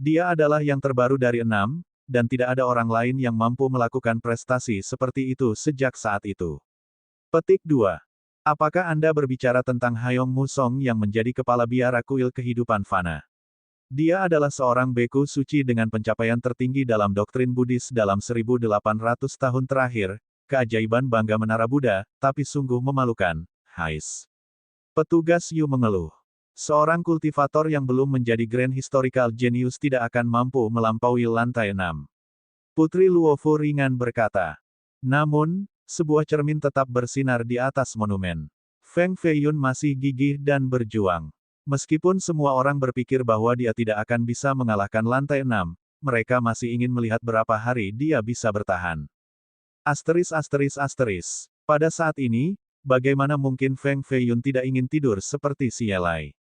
Dia adalah yang terbaru dari 6, dan tidak ada orang lain yang mampu melakukan prestasi seperti itu sejak saat itu. Petik 2. Apakah Anda berbicara tentang Hayong Musong yang menjadi kepala biara kuil kehidupan fana? Dia adalah seorang beku suci dengan pencapaian tertinggi dalam doktrin Buddhis dalam 1800 tahun terakhir, keajaiban bangga Menara Buddha, tapi sungguh memalukan, Hais. Petugas Yu mengeluh. Seorang kultivator yang belum menjadi Grand Historical Genius tidak akan mampu melampaui lantai 6. Putri Luofu ringan berkata. Namun, sebuah cermin tetap bersinar di atas monumen. Feng Feiyun masih gigih dan berjuang. Meskipun semua orang berpikir bahwa dia tidak akan bisa mengalahkan lantai 6, mereka masih ingin melihat berapa hari dia bisa bertahan. Pada saat ini, bagaimana mungkin Feng Feiyun tidak ingin tidur seperti Xi Yelai?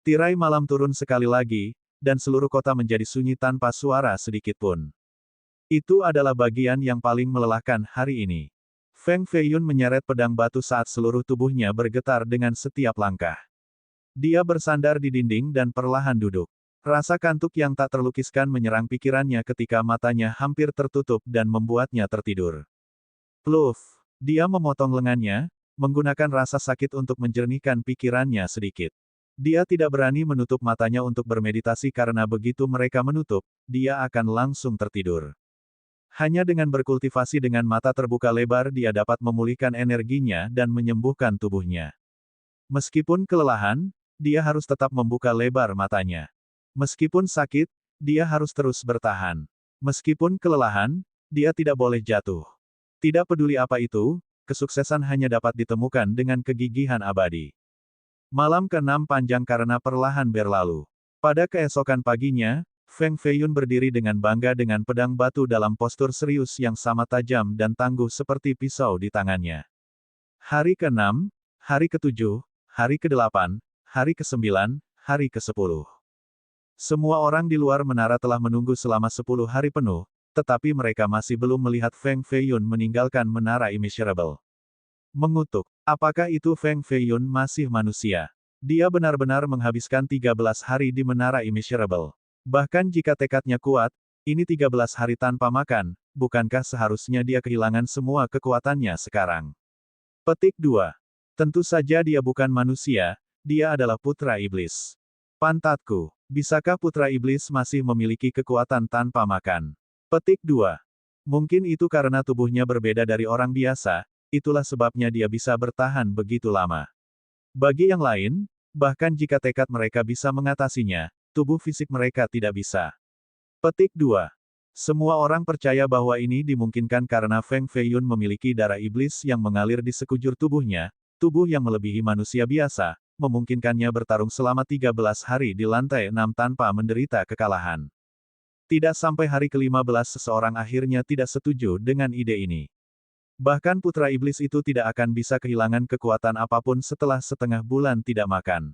Tirai malam turun sekali lagi, dan seluruh kota menjadi sunyi tanpa suara sedikit pun. Itu adalah bagian yang paling melelahkan hari ini. Feng Feiyun menyeret pedang batu saat seluruh tubuhnya bergetar dengan setiap langkah. Dia bersandar di dinding dan perlahan duduk. Rasa kantuk yang tak terlukiskan menyerang pikirannya ketika matanya hampir tertutup dan membuatnya tertidur. Pluf! Dia memotong lengannya, menggunakan rasa sakit untuk menjernihkan pikirannya sedikit. Dia tidak berani menutup matanya untuk bermeditasi karena begitu mereka menutup, dia akan langsung tertidur. Hanya dengan berkultivasi dengan mata terbuka lebar dia dapat memulihkan energinya dan menyembuhkan tubuhnya. Meskipun kelelahan, dia harus tetap membuka lebar matanya. Meskipun sakit, dia harus terus bertahan. Meskipun kelelahan, dia tidak boleh jatuh. Tidak peduli apa itu, kesuksesan hanya dapat ditemukan dengan kegigihan abadi. Malam ke-6 panjang karena perlahan berlalu. Pada keesokan paginya, Feng Feiyun berdiri dengan bangga dengan pedang batu dalam postur serius yang sama tajam dan tangguh seperti pisau di tangannya. Hari ke-6, hari ke-7, hari ke-8, hari ke-9, hari ke-10. Semua orang di luar menara telah menunggu selama 10 hari penuh, tetapi mereka masih belum melihat Feng Feiyun meninggalkan Menara Immeasurable. Mengutuk. Apakah itu Feng Feiyun masih manusia? Dia benar-benar menghabiskan 13 hari di Menara Immeasurable. Bahkan jika tekadnya kuat, ini 13 hari tanpa makan, bukankah seharusnya dia kehilangan semua kekuatannya sekarang? Petik 2. Tentu saja dia bukan manusia, dia adalah putra iblis. Pantatku, bisakah putra iblis masih memiliki kekuatan tanpa makan? Petik 2. Mungkin itu karena tubuhnya berbeda dari orang biasa, itulah sebabnya dia bisa bertahan begitu lama. Bagi yang lain, bahkan jika tekad mereka bisa mengatasinya, tubuh fisik mereka tidak bisa. Petik 2. Semua orang percaya bahwa ini dimungkinkan karena Feng Feiyun memiliki darah iblis yang mengalir di sekujur tubuhnya, tubuh yang melebihi manusia biasa, memungkinkannya bertarung selama 13 hari di lantai 6 tanpa menderita kekalahan. Tidak sampai hari ke-15 seseorang akhirnya tidak setuju dengan ide ini. Bahkan putra iblis itu tidak akan bisa kehilangan kekuatan apapun setelah setengah bulan tidak makan.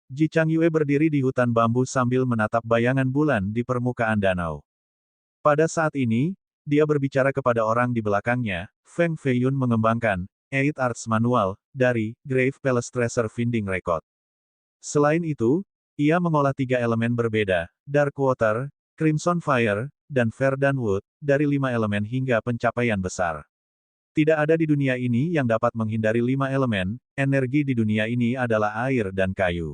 Ji Changyue berdiri di hutan bambu sambil menatap bayangan bulan di permukaan danau. Pada saat ini, dia berbicara kepada orang di belakangnya. Feng Feiyun mengembangkan 8 Arts Manual dari Grave Palace Treasure Finding Record. Selain itu, ia mengolah 3 elemen berbeda, Dark Water, Crimson Fire, dan Verdant Wood, dari 5 elemen hingga pencapaian besar. Tidak ada di dunia ini yang dapat menghindari 5 elemen, energi di dunia ini adalah air dan kayu.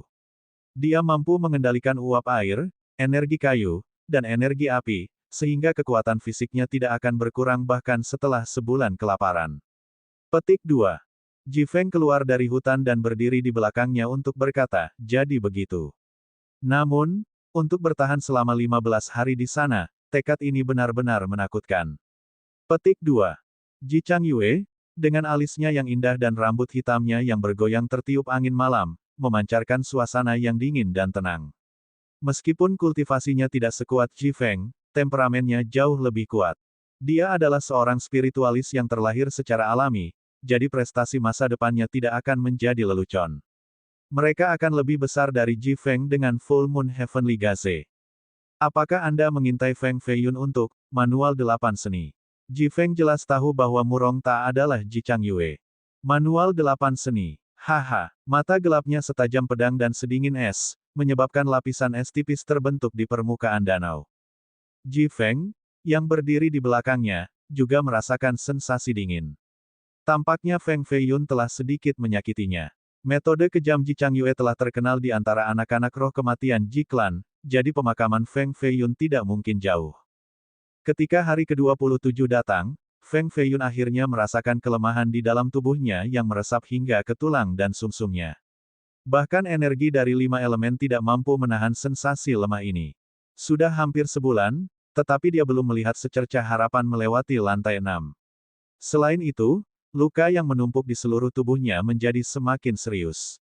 Dia mampu mengendalikan uap air, energi kayu, dan energi api, sehingga kekuatan fisiknya tidak akan berkurang bahkan setelah sebulan kelaparan. Petik 2. Ji Feng keluar dari hutan dan berdiri di belakangnya untuk berkata, jadi begitu. Namun, untuk bertahan selama 15 hari di sana, tekad ini benar-benar menakutkan. Petik 2. Ji Changyue, dengan alisnya yang indah dan rambut hitamnya yang bergoyang tertiup angin malam, memancarkan suasana yang dingin dan tenang. Meskipun kultivasinya tidak sekuat Ji Feng, temperamennya jauh lebih kuat. Dia adalah seorang spiritualis yang terlahir secara alami, jadi prestasi masa depannya tidak akan menjadi lelucon. Mereka akan lebih besar dari Ji Feng dengan Full Moon Heavenly Gaze. Apakah Anda mengintai Feng Feiyun untuk Manual 8 Seni? Ji Feng jelas tahu bahwa Murong Ta adalah Ji Changyue. Manual 8 Seni. Haha, mata gelapnya setajam pedang dan sedingin es, menyebabkan lapisan es tipis terbentuk di permukaan danau. Ji Feng, yang berdiri di belakangnya, juga merasakan sensasi dingin. Tampaknya Feng Feiyun telah sedikit menyakitinya. Metode kejam Ji Changyue telah terkenal di antara anak-anak roh kematian Ji Clan, jadi pemakaman Feng Feiyun tidak mungkin jauh. Ketika hari ke-27 datang, Feng Feiyun akhirnya merasakan kelemahan di dalam tubuhnya yang meresap hingga ke tulang dan sumsumnya. Bahkan energi dari 5 elemen tidak mampu menahan sensasi lemah ini. Sudah hampir sebulan, tetapi dia belum melihat secercah harapan melewati lantai 6. Selain itu, luka yang menumpuk di seluruh tubuhnya menjadi semakin serius.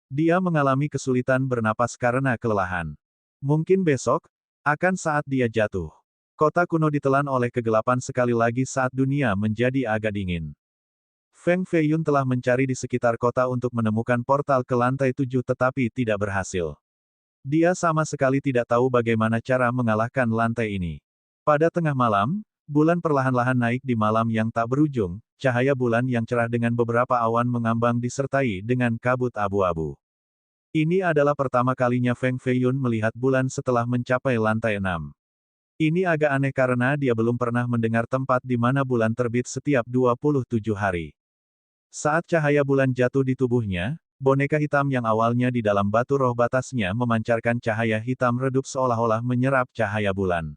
Dia mengalami kesulitan bernapas karena kelelahan. Mungkin besok, akan saat dia jatuh. Kota kuno ditelan oleh kegelapan sekali lagi saat dunia menjadi agak dingin. Feng Feiyun telah mencari di sekitar kota untuk menemukan portal ke lantai 7 tetapi tidak berhasil. Dia sama sekali tidak tahu bagaimana cara mengalahkan lantai ini. Pada tengah malam, bulan perlahan-lahan naik di malam yang tak berujung, cahaya bulan yang cerah dengan beberapa awan mengambang disertai dengan kabut abu-abu. Ini adalah pertama kalinya Feng Feiyun melihat bulan setelah mencapai lantai 6. Ini agak aneh karena dia belum pernah mendengar tempat di mana bulan terbit setiap 27 hari. Saat cahaya bulan jatuh di tubuhnya, boneka hitam yang awalnya di dalam batu roh batasnya memancarkan cahaya hitam redup seolah-olah menyerap cahaya bulan.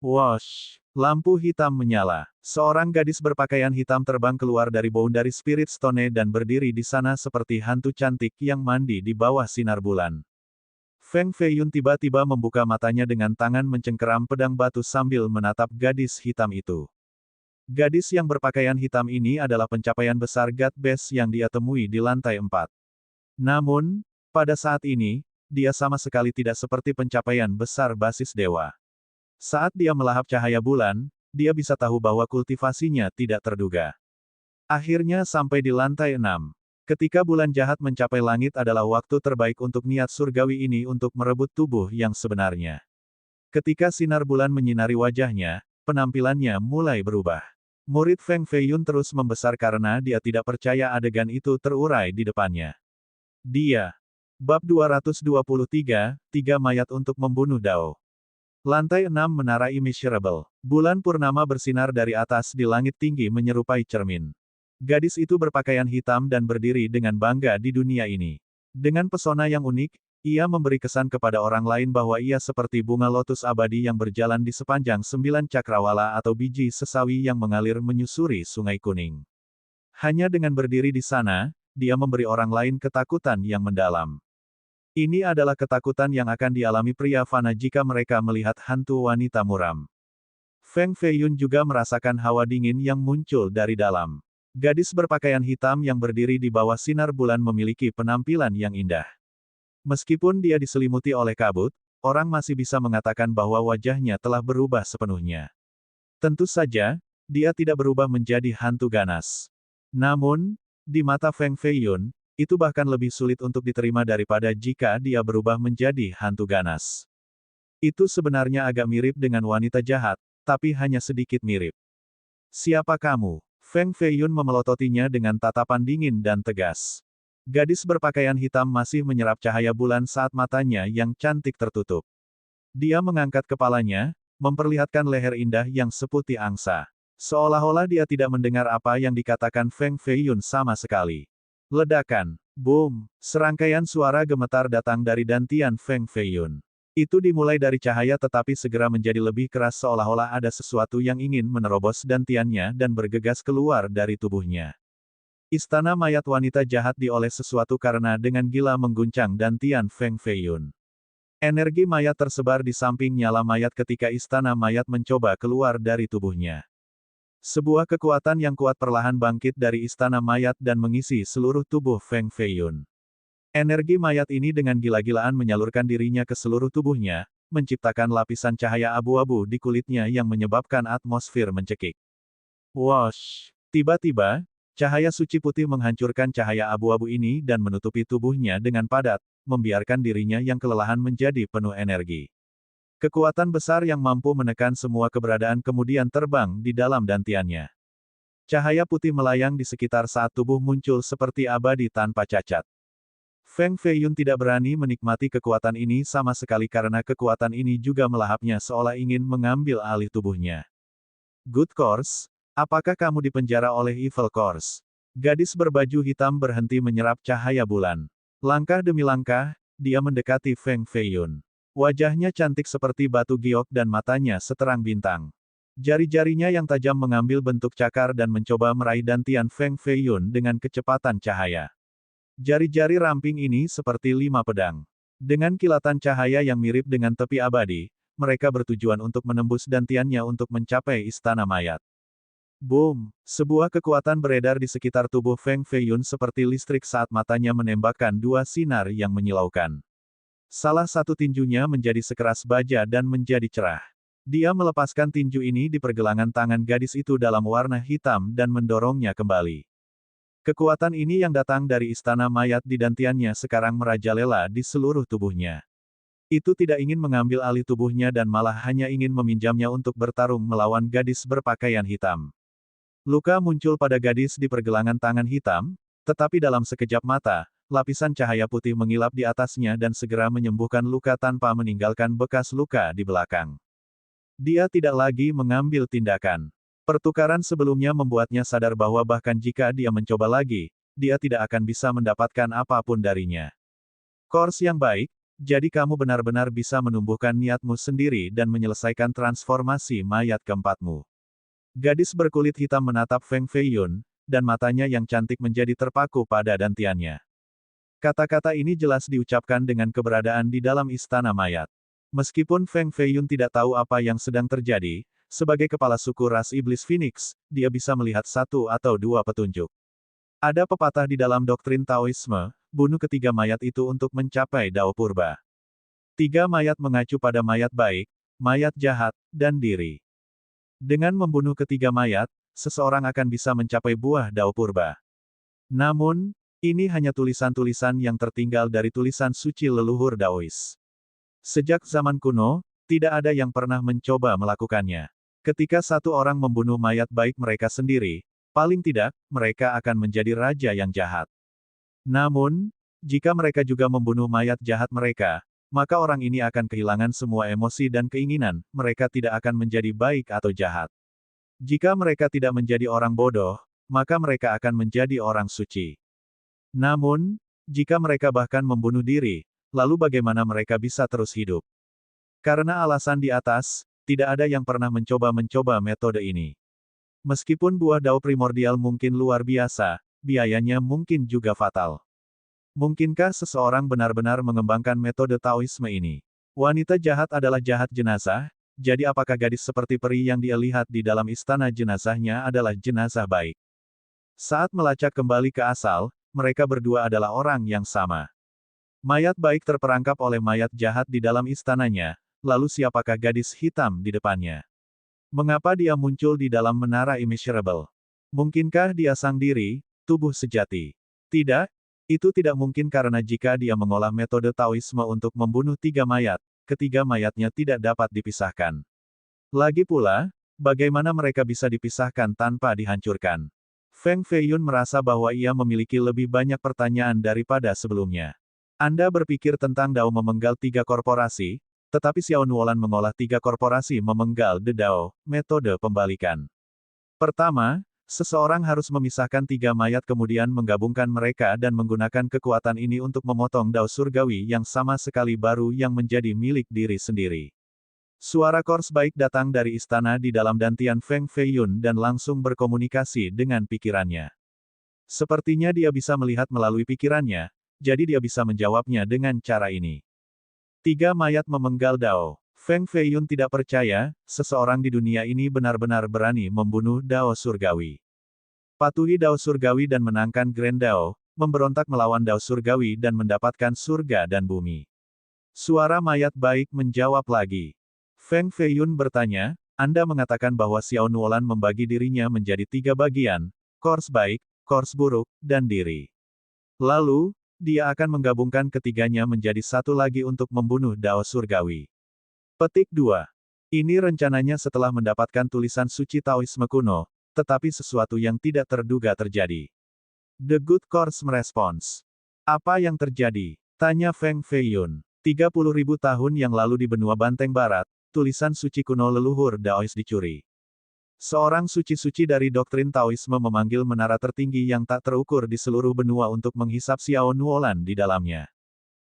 Wosh! Lampu hitam menyala. Seorang gadis berpakaian hitam terbang keluar dari Boundary Spirit Stone dan berdiri di sana seperti hantu cantik yang mandi di bawah sinar bulan. Feng Feiyun tiba-tiba membuka matanya dengan tangan mencengkeram pedang batu sambil menatap gadis hitam itu. Gadis yang berpakaian hitam ini adalah pencapaian besar God Base yang dia temui di lantai 4. Namun, pada saat ini, dia sama sekali tidak seperti pencapaian besar basis dewa. Saat dia melahap cahaya bulan, dia bisa tahu bahwa kultivasinya tidak terduga. Akhirnya sampai di lantai 6. Ketika bulan jahat mencapai langit adalah waktu terbaik untuk niat surgawi ini untuk merebut tubuh yang sebenarnya. Ketika sinar bulan menyinari wajahnya, penampilannya mulai berubah. Murid Feng Feiyun terus membesar karena dia tidak percaya adegan itu terurai di depannya. Dia. Bab 223, Tiga Mayat untuk Membunuh Dao. Lantai 6 Menara Immeasurable. Bulan purnama bersinar dari atas di langit tinggi menyerupai cermin. Gadis itu berpakaian hitam dan berdiri dengan bangga di dunia ini. Dengan pesona yang unik, ia memberi kesan kepada orang lain bahwa ia seperti bunga lotus abadi yang berjalan di sepanjang 9 cakrawala atau biji sesawi yang mengalir menyusuri sungai kuning. Hanya dengan berdiri di sana, dia memberi orang lain ketakutan yang mendalam. Ini adalah ketakutan yang akan dialami pria fana jika mereka melihat hantu wanita muram. Feng Feiyun juga merasakan hawa dingin yang muncul dari dalam. Gadis berpakaian hitam yang berdiri di bawah sinar bulan memiliki penampilan yang indah. Meskipun dia diselimuti oleh kabut, orang masih bisa mengatakan bahwa wajahnya telah berubah sepenuhnya. Tentu saja, dia tidak berubah menjadi hantu ganas. Namun, di mata Feng Feiyun, itu bahkan lebih sulit untuk diterima daripada jika dia berubah menjadi hantu ganas. Itu sebenarnya agak mirip dengan wanita jahat, tapi hanya sedikit mirip. Siapa kamu? Feng Feiyun memelototinya dengan tatapan dingin dan tegas. Gadis berpakaian hitam masih menyerap cahaya bulan saat matanya yang cantik tertutup. Dia mengangkat kepalanya, memperlihatkan leher indah yang seputih angsa. Seolah-olah dia tidak mendengar apa yang dikatakan Feng Feiyun sama sekali. Ledakan. Boom. Serangkaian suara gemetar datang dari dantian Feng Feiyun. Itu dimulai dari cahaya tetapi segera menjadi lebih keras seolah-olah ada sesuatu yang ingin menerobos dantiannya dan bergegas keluar dari tubuhnya. Istana mayat wanita jahat dioles sesuatu karena dengan gila mengguncang dantian Feng Feiyun. Energi mayat tersebar di samping nyala mayat ketika istana mayat mencoba keluar dari tubuhnya. Sebuah kekuatan yang kuat perlahan bangkit dari istana mayat dan mengisi seluruh tubuh Feng Feiyun. Energi mayat ini dengan gila-gilaan menyalurkan dirinya ke seluruh tubuhnya, menciptakan lapisan cahaya abu-abu di kulitnya yang menyebabkan atmosfer mencekik. Wosh! Tiba-tiba, cahaya suci putih menghancurkan cahaya abu-abu ini dan menutupi tubuhnya dengan padat, membiarkan dirinya yang kelelahan menjadi penuh energi. Kekuatan besar yang mampu menekan semua keberadaan kemudian terbang di dalam dantiannya. Cahaya putih melayang di sekitar saat tubuh muncul seperti abadi tanpa cacat. Feng Feiyun tidak berani menikmati kekuatan ini sama sekali karena kekuatan ini juga melahapnya seolah ingin mengambil alih tubuhnya. Good Course, apakah kamu dipenjara oleh Evil Course? Gadis berbaju hitam berhenti menyerap cahaya bulan. Langkah demi langkah, dia mendekati Feng Feiyun. Wajahnya cantik seperti batu giok dan matanya seterang bintang. Jari-jarinya yang tajam mengambil bentuk cakar dan mencoba meraih dantian Feng Feiyun dengan kecepatan cahaya. Jari-jari ramping ini seperti 5 pedang. Dengan kilatan cahaya yang mirip dengan tepi abadi, mereka bertujuan untuk menembus dantiannya untuk mencapai istana mayat. Boom! Sebuah kekuatan beredar di sekitar tubuh Feng Feiyun seperti listrik saat matanya menembakkan dua sinar yang menyilaukan. Salah satu tinjunya menjadi sekeras baja dan menjadi cerah. Dia melepaskan tinju ini di pergelangan tangan gadis itu dalam warna hitam dan mendorongnya kembali. Kekuatan ini yang datang dari istana mayat di dantiannya sekarang merajalela di seluruh tubuhnya. Itu tidak ingin mengambil alih tubuhnya dan malah hanya ingin meminjamnya untuk bertarung melawan gadis berpakaian hitam. Luka muncul pada gadis di pergelangan tangan hitam, tetapi dalam sekejap mata, lapisan cahaya putih mengilap di atasnya dan segera menyembuhkan luka tanpa meninggalkan bekas luka di belakang. Dia tidak lagi mengambil tindakan. Pertukaran sebelumnya membuatnya sadar bahwa bahkan jika dia mencoba lagi, dia tidak akan bisa mendapatkan apapun darinya. Course yang baik, jadi kamu benar-benar bisa menumbuhkan niatmu sendiri dan menyelesaikan transformasi mayat keempatmu. Gadis berkulit hitam menatap Feng Feiyun, dan matanya yang cantik menjadi terpaku pada dantiannya. Kata-kata ini jelas diucapkan dengan keberadaan di dalam istana mayat. Meskipun Feng Feiyun tidak tahu apa yang sedang terjadi, sebagai kepala suku ras iblis Phoenix, dia bisa melihat satu atau dua petunjuk. Ada pepatah di dalam doktrin Taoisme, bunuh ketiga mayat itu untuk mencapai Dao Purba. Tiga mayat mengacu pada mayat baik, mayat jahat, dan diri. Dengan membunuh ketiga mayat, seseorang akan bisa mencapai buah Dao Purba. Namun, ini hanya tulisan-tulisan yang tertinggal dari tulisan suci leluhur Daois. Sejak zaman kuno, tidak ada yang pernah mencoba melakukannya. Ketika satu orang membunuh mayat baik mereka sendiri, paling tidak, mereka akan menjadi raja yang jahat. Namun, jika mereka juga membunuh mayat jahat mereka, maka orang ini akan kehilangan semua emosi dan keinginan, mereka tidak akan menjadi baik atau jahat. Jika mereka tidak menjadi orang bodoh, maka mereka akan menjadi orang suci. Namun, jika mereka bahkan membunuh diri, lalu bagaimana mereka bisa terus hidup? Karena alasan di atas, tidak ada yang pernah mencoba metode ini. Meskipun buah dao primordial mungkin luar biasa, biayanya mungkin juga fatal. Mungkinkah seseorang benar-benar mengembangkan metode Taoisme ini? Wanita jahat adalah jahat jenazah, jadi apakah gadis seperti peri yang dia lihat di dalam istana jenazahnya adalah jenazah baik? Saat melacak kembali ke asal, mereka berdua adalah orang yang sama. Mayat baik terperangkap oleh mayat jahat di dalam istananya, lalu siapakah gadis hitam di depannya? Mengapa dia muncul di dalam menara immeasurable? Mungkinkah dia sang diri, tubuh sejati? Tidak, itu tidak mungkin karena jika dia mengolah metode Taoisme untuk membunuh 3 mayat, ketiga mayatnya tidak dapat dipisahkan. Lagi pula, bagaimana mereka bisa dipisahkan tanpa dihancurkan? Feng Feiyun merasa bahwa ia memiliki lebih banyak pertanyaan daripada sebelumnya. Anda berpikir tentang Dao memenggal 3 korporasi, tetapi Xiao Nuolan mengolah 3 korporasi memenggal The Dao, metode pembalikan. Pertama, seseorang harus memisahkan 3 mayat kemudian menggabungkan mereka dan menggunakan kekuatan ini untuk memotong Dao surgawi yang sama sekali baru yang menjadi milik diri sendiri. Suara kors baik datang dari istana di dalam dantian Feng Feiyun dan langsung berkomunikasi dengan pikirannya. Sepertinya dia bisa melihat melalui pikirannya, jadi dia bisa menjawabnya dengan cara ini. 3 mayat memenggal Dao. Feng Feiyun tidak percaya, seseorang di dunia ini benar-benar berani membunuh Dao surgawi. Patuhi Dao surgawi dan menangkan Grand Dao, memberontak melawan Dao surgawi dan mendapatkan surga dan bumi. Suara mayat baik menjawab lagi. Feng Feiyun bertanya, Anda mengatakan bahwa Xiao Nuolan membagi dirinya menjadi 3 bagian, kors baik, kors buruk, dan diri. Lalu, dia akan menggabungkan ketiganya menjadi satu lagi untuk membunuh Dao surgawi. Petik 2. Ini rencananya setelah mendapatkan tulisan suci Taoisme kuno, tetapi sesuatu yang tidak terduga terjadi. The Good Course merespons. Apa yang terjadi? Tanya Feng Feiyun. 30.000 tahun yang lalu di benua Banteng Barat, tulisan suci kuno leluhur Daois dicuri. Seorang suci-suci dari doktrin Taoisme memanggil menara tertinggi yang tak terukur di seluruh benua untuk menghisap Xiao Nuolan di dalamnya.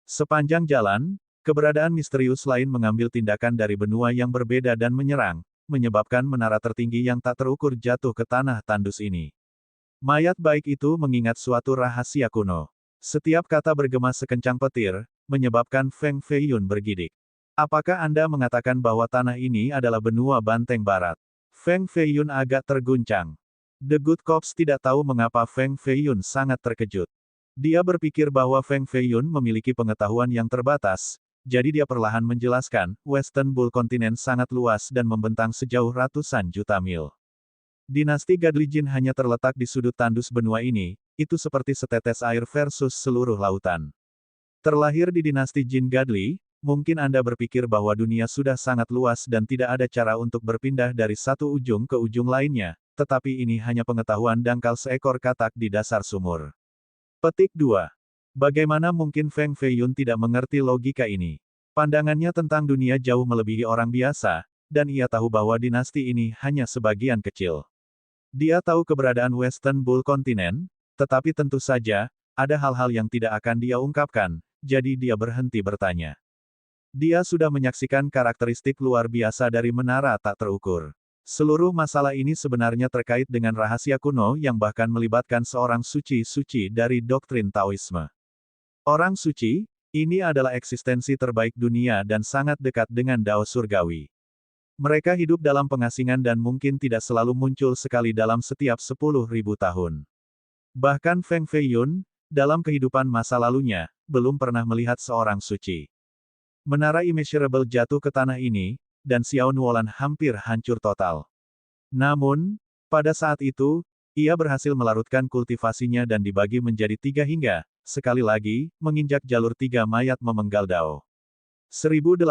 Sepanjang jalan, keberadaan misterius lain mengambil tindakan dari benua yang berbeda dan menyerang, menyebabkan menara tertinggi yang tak terukur jatuh ke tanah tandus ini. Mayat baik itu mengingat suatu rahasia kuno. Setiap kata bergema sekencang petir, menyebabkan Feng Feiyun bergidik. Apakah Anda mengatakan bahwa tanah ini adalah benua Banteng Barat? Feng Feiyun agak terguncang. The Good Cops tidak tahu mengapa Feng Feiyun sangat terkejut. Dia berpikir bahwa Feng Feiyun memiliki pengetahuan yang terbatas, jadi dia perlahan menjelaskan, Western Bull Continent sangat luas dan membentang sejauh ratusan juta mil. Dinasti Gadli Jin hanya terletak di sudut tandus benua ini, itu seperti setetes air versus seluruh lautan. Terlahir di dinasti Jin Gadli, mungkin Anda berpikir bahwa dunia sudah sangat luas dan tidak ada cara untuk berpindah dari satu ujung ke ujung lainnya, tetapi ini hanya pengetahuan dangkal seekor katak di dasar sumur. Petik 2. Bagaimana mungkin Feng Feiyun tidak mengerti logika ini? Pandangannya tentang dunia jauh melebihi orang biasa, dan ia tahu bahwa dinasti ini hanya sebagian kecil. Dia tahu keberadaan Western Bull Continent, tetapi tentu saja, ada hal-hal yang tidak akan dia ungkapkan, jadi dia berhenti bertanya. Dia sudah menyaksikan karakteristik luar biasa dari menara tak terukur. Seluruh masalah ini sebenarnya terkait dengan rahasia kuno yang bahkan melibatkan seorang suci-suci dari doktrin Taoisme. Orang suci, ini adalah eksistensi terbaik dunia dan sangat dekat dengan Dao surgawi. Mereka hidup dalam pengasingan dan mungkin tidak selalu muncul sekali dalam setiap 10.000 tahun. Bahkan Feng Feiyun, dalam kehidupan masa lalunya, belum pernah melihat seorang suci. Menara immeasurable jatuh ke tanah ini, dan Xiao Nuolan hampir hancur total. Namun, pada saat itu, ia berhasil melarutkan kultivasinya dan dibagi menjadi 3 hingga, sekali lagi, menginjak jalur 3 mayat memenggal Dao. 1800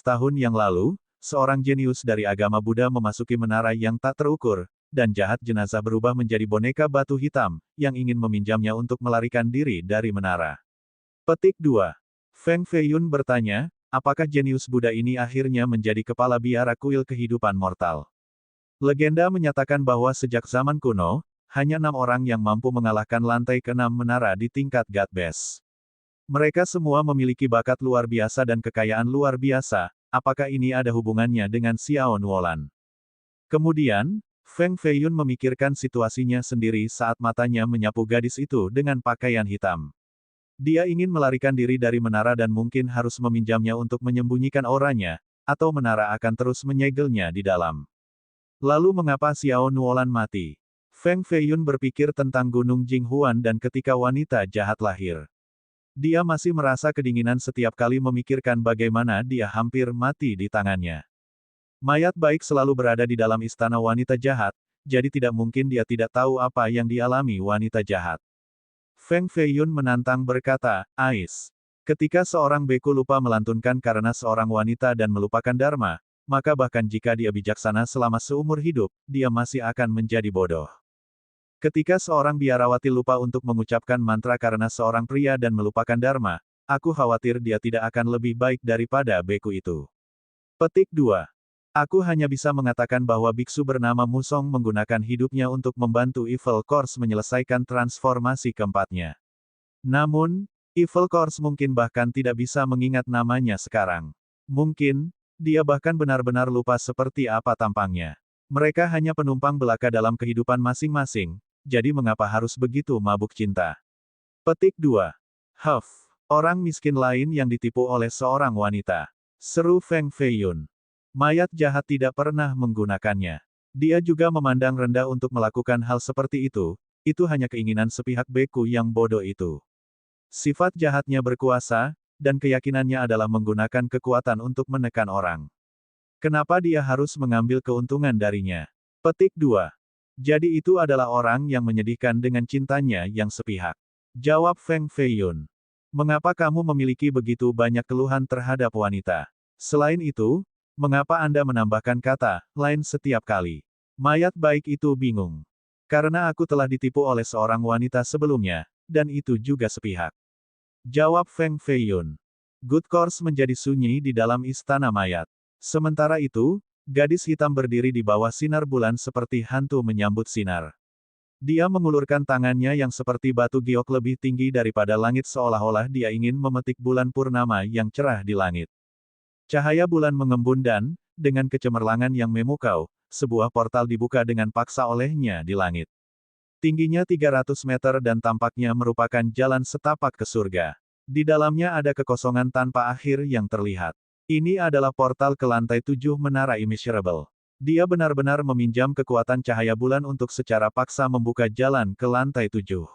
tahun yang lalu, seorang jenius dari agama Buddha memasuki menara yang tak terukur, dan jahat jenazah berubah menjadi boneka batu hitam, yang ingin meminjamnya untuk melarikan diri dari menara. Petik 2. Feng Feiyun bertanya, apakah jenius Buddha ini akhirnya menjadi kepala biara kuil kehidupan mortal? Legenda menyatakan bahwa sejak zaman kuno, hanya 6 orang yang mampu mengalahkan lantai ke-6 menara di tingkat God Base. Mereka semua memiliki bakat luar biasa dan kekayaan luar biasa, apakah ini ada hubungannya dengan Xiao Nuolan? Kemudian, Feng Feiyun memikirkan situasinya sendiri saat matanya menyapu gadis itu dengan pakaian hitam. Dia ingin melarikan diri dari menara dan mungkin harus meminjamnya untuk menyembunyikan auranya, atau menara akan terus menyegelnya di dalam. Lalu mengapa Xiao Nuolan mati? Feng Feiyun berpikir tentang Gunung Jinghuan dan ketika wanita jahat lahir. Dia masih merasa kedinginan setiap kali memikirkan bagaimana dia hampir mati di tangannya. Mayat baik selalu berada di dalam istana wanita jahat, jadi tidak mungkin dia tidak tahu apa yang dialami wanita jahat. Feng Feiyun menantang berkata, Ais. Ketika seorang beku lupa melantunkan karena seorang wanita dan melupakan dharma, maka bahkan jika dia bijaksana selama seumur hidup, dia masih akan menjadi bodoh. Ketika seorang biarawati lupa untuk mengucapkan mantra karena seorang pria dan melupakan dharma, aku khawatir dia tidak akan lebih baik daripada beku itu. Petik 2. Aku hanya bisa mengatakan bahwa biksu bernama Musong menggunakan hidupnya untuk membantu Evil Course menyelesaikan transformasi keempatnya. Namun, Evil Course mungkin bahkan tidak bisa mengingat namanya sekarang. Mungkin, dia bahkan benar-benar lupa seperti apa tampangnya. Mereka hanya penumpang belaka dalam kehidupan masing-masing, jadi mengapa harus begitu mabuk cinta? Petik 2. Huff. Orang miskin lain yang ditipu oleh seorang wanita. Seru Feng Feiyun. Mayat jahat tidak pernah menggunakannya. Dia juga memandang rendah untuk melakukan hal seperti itu hanya keinginan sepihak beku yang bodoh itu. Sifat jahatnya berkuasa, dan keyakinannya adalah menggunakan kekuatan untuk menekan orang. Kenapa dia harus mengambil keuntungan darinya? Petik 2. Jadi itu adalah orang yang menyedihkan dengan cintanya yang sepihak. Jawab Feng Feiyun. Mengapa kamu memiliki begitu banyak keluhan terhadap wanita? Selain itu, mengapa Anda menambahkan kata lain setiap kali? Mayat baik itu bingung. Karena aku telah ditipu oleh seorang wanita sebelumnya, dan itu juga sepihak. Jawab Feng Feiyun. Good Course menjadi sunyi di dalam istana mayat. Sementara itu, gadis hitam berdiri di bawah sinar bulan seperti hantu menyambut sinar. Dia mengulurkan tangannya yang seperti batu giok lebih tinggi daripada langit seolah-olah dia ingin memetik bulan purnama yang cerah di langit. Cahaya bulan mengembun dan, dengan kecemerlangan yang memukau, sebuah portal dibuka dengan paksa olehnya di langit. Tingginya 300 meter dan tampaknya merupakan jalan setapak ke surga. Di dalamnya ada kekosongan tanpa akhir yang terlihat. Ini adalah portal ke lantai 7 menara Immeasurable. Dia benar-benar meminjam kekuatan cahaya bulan untuk secara paksa membuka jalan ke lantai 7.